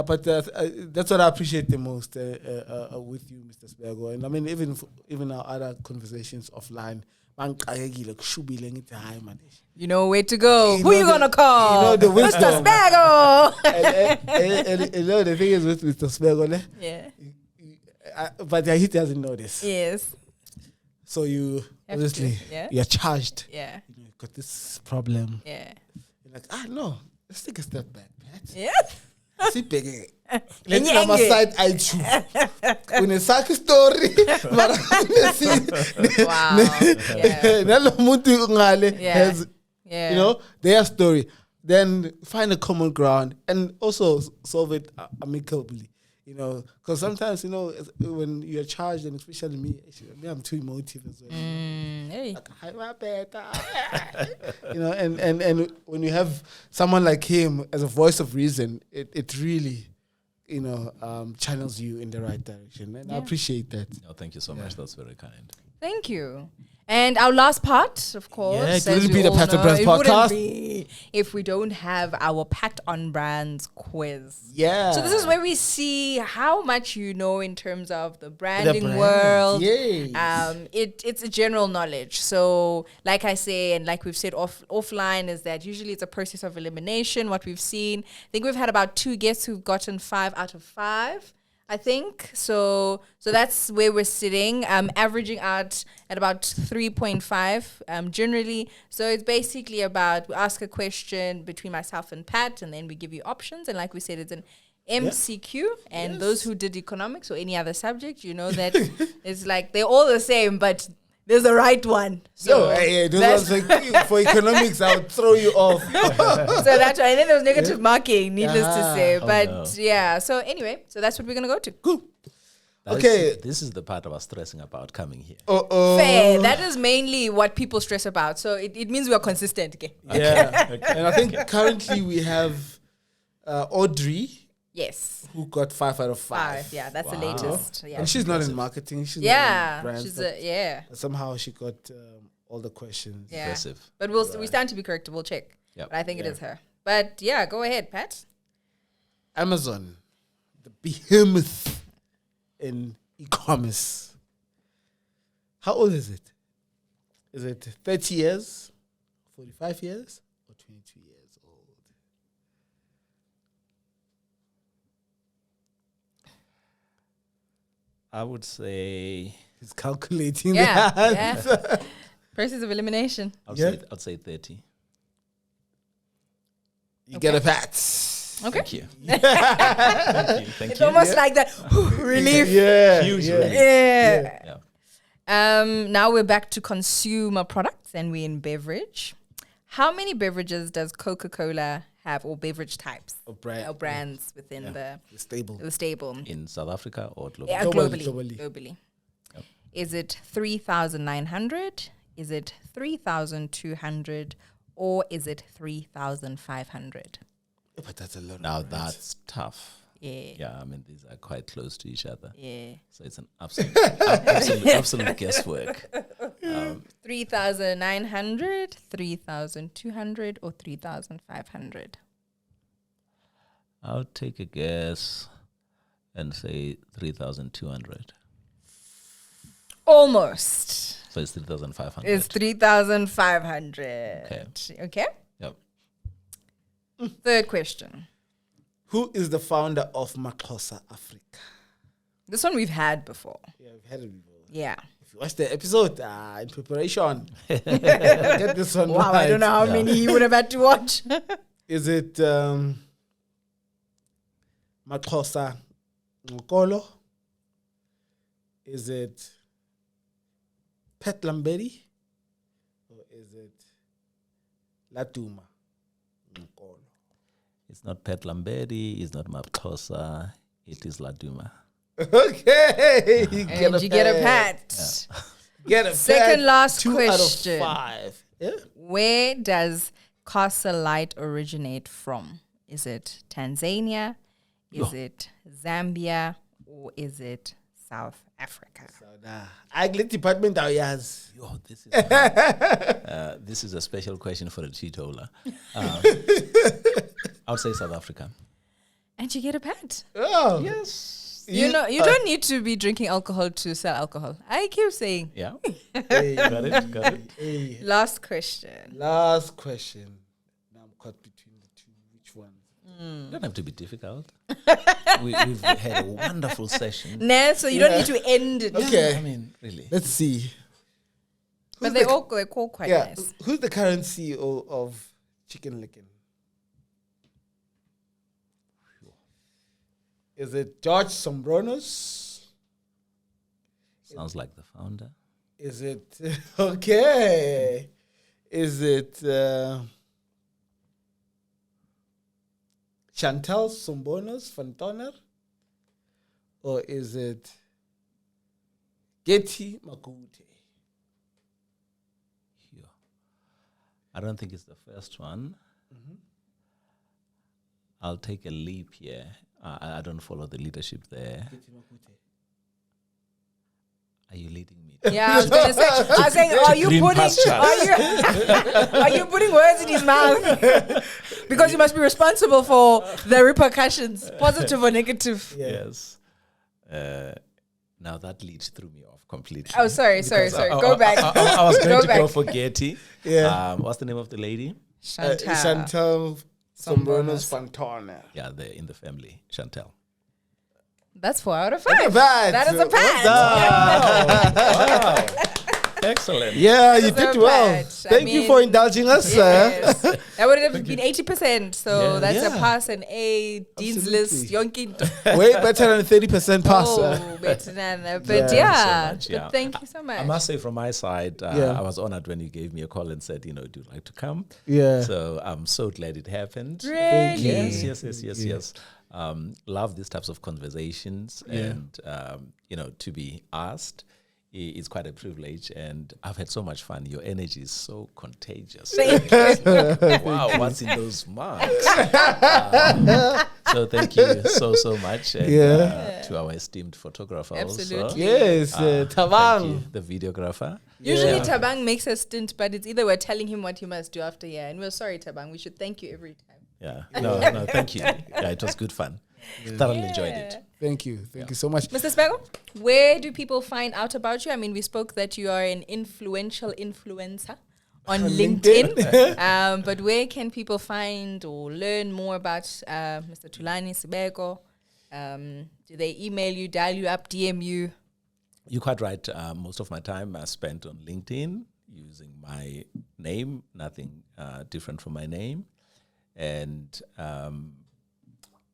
but that's what I appreciate the most with you, Mr. Sibeko. And I mean, even our other conversations offline, You know where to go. You Who know you the- gonna call? the Mr. wisdom. Spago. and the thing is with Mr. Sibeko, Yeah. but he doesn't know this. Yes. So you Have to, obviously yeah. you're charged. Yeah. You've got this problem. Yeah. You're like, no, let's take a step back, Pat. Yeah. Sit back. Let's Nye- come aside I too. When a sack story, Wow. Yeah. nalo muntu ngale Yeah. has Yeah. their story. Then find a common ground and also solve it amicably. Because sometimes when you're charged, and especially me, I'm too emotive as well. Hey. And when you have someone like him as a voice of reason, it really, channels you in the right direction. And I appreciate that. No, thank you so much. That's very kind. Thank you. And our last part, of course. Yeah, it as wouldn't we be the all Pat and know, Mpumi it wouldn't podcast. be if we don't have our Pat on Brands quiz. Yeah. So this is where we see how much you know in terms of the branding brand, world. yes. It's a general knowledge. So like I say, and like we've said offline, is that usually it's a process of elimination. What we've seen, I think we've had about 2 guests who've gotten 5 out of 5. I think so that's where we're sitting, averaging out at about 3.5 generally. So it's basically about, we ask a question between myself and Pat, and then we give you options. And like we said, it's an MCQ, and those who did economics or any other subject, that it's like they're all the same, but there's a right one. So those ones like, for economics, I would throw you off. so that's why. And then there was negative marking, needless to say. Oh, But no. yeah, so anyway, so that's what we're going to go to. Cool. Okay. This is the part I was stressing about coming here. Fair. That is mainly what people stress about. So it means we are consistent. Okay? Yeah. And I think currently we have Audrey, Yes. who got 5 out of 5. 5. Yeah, that's the latest. Yeah. And she's not in marketing. She's not Yeah. in brands, She's but yeah. somehow she got all the questions. Yeah. Impressive. But we stand to be corrected. We'll check. Yep. But I think it is her. But yeah, go ahead, Pat. Amazon, the behemoth in e-commerce. How old is it? Is it 30 years, 45 years, or 22 years old? I would say He's calculating Yeah. that. Yeah. Process of elimination. I'd say 30. You get a pat. Okay. Thank you. Thank It's you. almost like that relief. Yeah. Huge yeah. relief. Yeah. Yeah. Now we're back to consumer products, and we're in beverage. How many beverages does Coca-Cola have, or beverage types Or brand. or brands within The stable. the stable? In South Africa or globally? Yeah, Globally. globally. Is it 3,900? Is it 3,200? Or is it 3,500? But that's a lot. Now that's tough. Yeah. Yeah, I mean, these are quite close to each other. Yeah. So it's an absolute guesswork. 3,900, 3,200, or 3,500? I'll take a guess and say 3,200. Almost. So it's 3,500. It's 3,500. Okay. Yep. Third question. Who is the founder of Maxhosa Africa? This one we've had before. Yeah, we've had it before. Yeah. If you watch the episode, in preparation, get this one Wow, right. I don't know how many you would have had to watch. Is it Maxhosa Nkolo? Is it Pat Lamberi? Or is it Latuma? Nkolo. It's not Pat Lambedi, it's not Mapxhosa, it is Laduma. Okay. And you get a pat. Get a Second pat. last 2 question. out of 5. Yeah. Where does Castle Light originate from? Is it Tanzania? Is it Zambia? Or is it South Africa? Agri department yes. Yo, this is a special question for a teetotaler. I would say South Africa. And you get a pat. Oh. Yes. You don't need to be drinking alcohol to sell alcohol. I keep saying. Yeah. Hey, Got it. hey. Last question. Last question. Now I'm caught between the two. Which one? You don't have to be difficult. We've had a wonderful session. Nah, so you don't need to end it. Okay. I mean, really. Let's see. But they're all quite nice. Who's the current CEO of Chicken Licken? Is it George Sombronos? Sounds like the founder. Is it okay? Is it Chantal Sombonos Fantoner? Or is it Getty Makute? Yeah. I don't think it's the first one. I'll take a leap here. I don't follow the leadership there. Are you leading me? Yeah, I was going to say. I was saying, are you putting words in his mouth? Because you must be responsible for the repercussions, positive or negative. Yes. Now that lead threw me off completely. Oh, sorry. Go back. I was going Go to back. go for Getty. Yeah. What's the name of the lady? Chantal Sombronos Fantoner. Yeah, they're in the family. Chantal. That's 4 out of 5. Not bad. That is a pat. Wow. Excellent. Yeah, you That's did a well. patch. Thank you for indulging us. Yes. That would have been 80%. So Yeah. that's a Yeah. pass, an A, Dean's List, Yonkin. Way better than 30% pass. Oh, better than that. But Thank you so yeah, much, yeah. but thank you so much. I must say from my side, Yeah. I was honored when you gave me a call and said, do you like to come? Yeah. So I'm so glad it happened. Really? Yes. Love these types of conversations and, to be asked. It's quite a privilege, and I've had so much fun. Your energy is so contagious. Thank you. Wow, what's in those marks? So thank you so much, and to our esteemed photographer Absolutely. also. Yes, Thank Tabang. you, the videographer. Usually Tabang makes a stint, but it's either we're telling him what he must do after year, and we're sorry, Tabang. We should thank you every time. Yeah, no, thank you. Yeah, it was good fun. Thoroughly enjoyed it. Thank you. Thank you so much. Mr. Sibeko, where do people find out about you? I mean, we spoke that you are an influential influencer on LinkedIn. But where can people find or learn more about Mr. Thulani Sibeko? Do they email you, dial you up, DM you? You're quite right. Most of my time I spent on LinkedIn using my name, nothing different from my name. And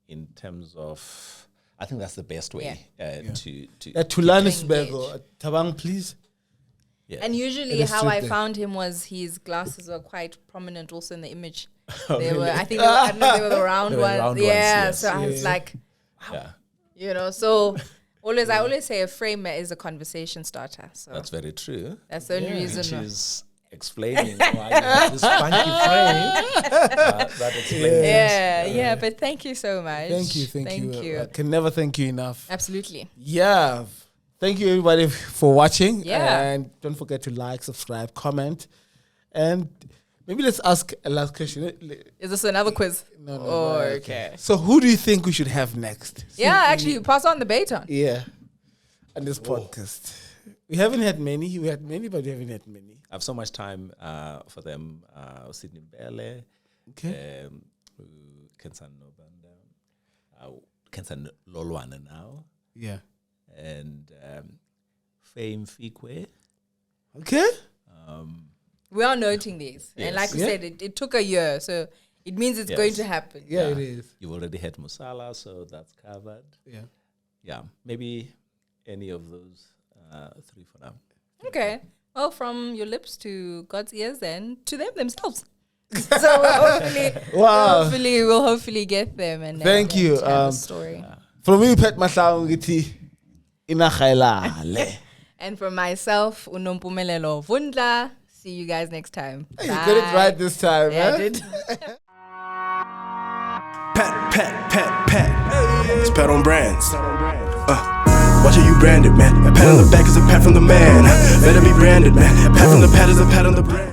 in terms of, I think that's the best way to Thulani To Sibeko. Tabang, please. yes. And usually It is how true I thing. found him was his glasses were quite prominent also in the image. They were, I think, I don't know, they were the round They were ones. round ones, Yeah, yes. so I was like, Yeah, so I always say a frame is a conversation starter. So that's very true. that's the only Which reason. is explaining why you have this funky frame. That explains Yeah, but thank you so much. Thank you. Thank you. I can never thank you enough. Absolutely. Yeah. Thank you, everybody, for watching. Yeah. And don't forget to like, subscribe, comment. And maybe let's ask a last question. Is this another quiz? No. Oh, okay. So who do you think we should have next? Yeah, actually, pass on the baton. Yeah. On this podcast. We haven't had many. We had many, but we haven't had many. I have so much time for them. Sydney Mbele, Okay. Kensan Nobanda, Kensan Lolwana now, Yeah. and Fame Fikwe. Okay. We are noting these. And like we Yeah. said, it took a year. So it means it's going to happen. Yeah, it is. You've already had Musala, so that's covered. Yeah. Yeah, maybe any of those three for now. Okay. Well, from your lips to God's ears, and to them themselves. So we'll hopefully get them. And Thank you. have a story. From me, Pat Mahlangiti, Inahailale. And from myself, Unompumelelo Vundla. See you guys next time. You got it right this time, Yeah, man. I did. Pat. It's Pat on Brands. Watch how you branded, man. A pat on the back is a pat from the man. Better be branded, man. A pat from the pat is a pat on the brand.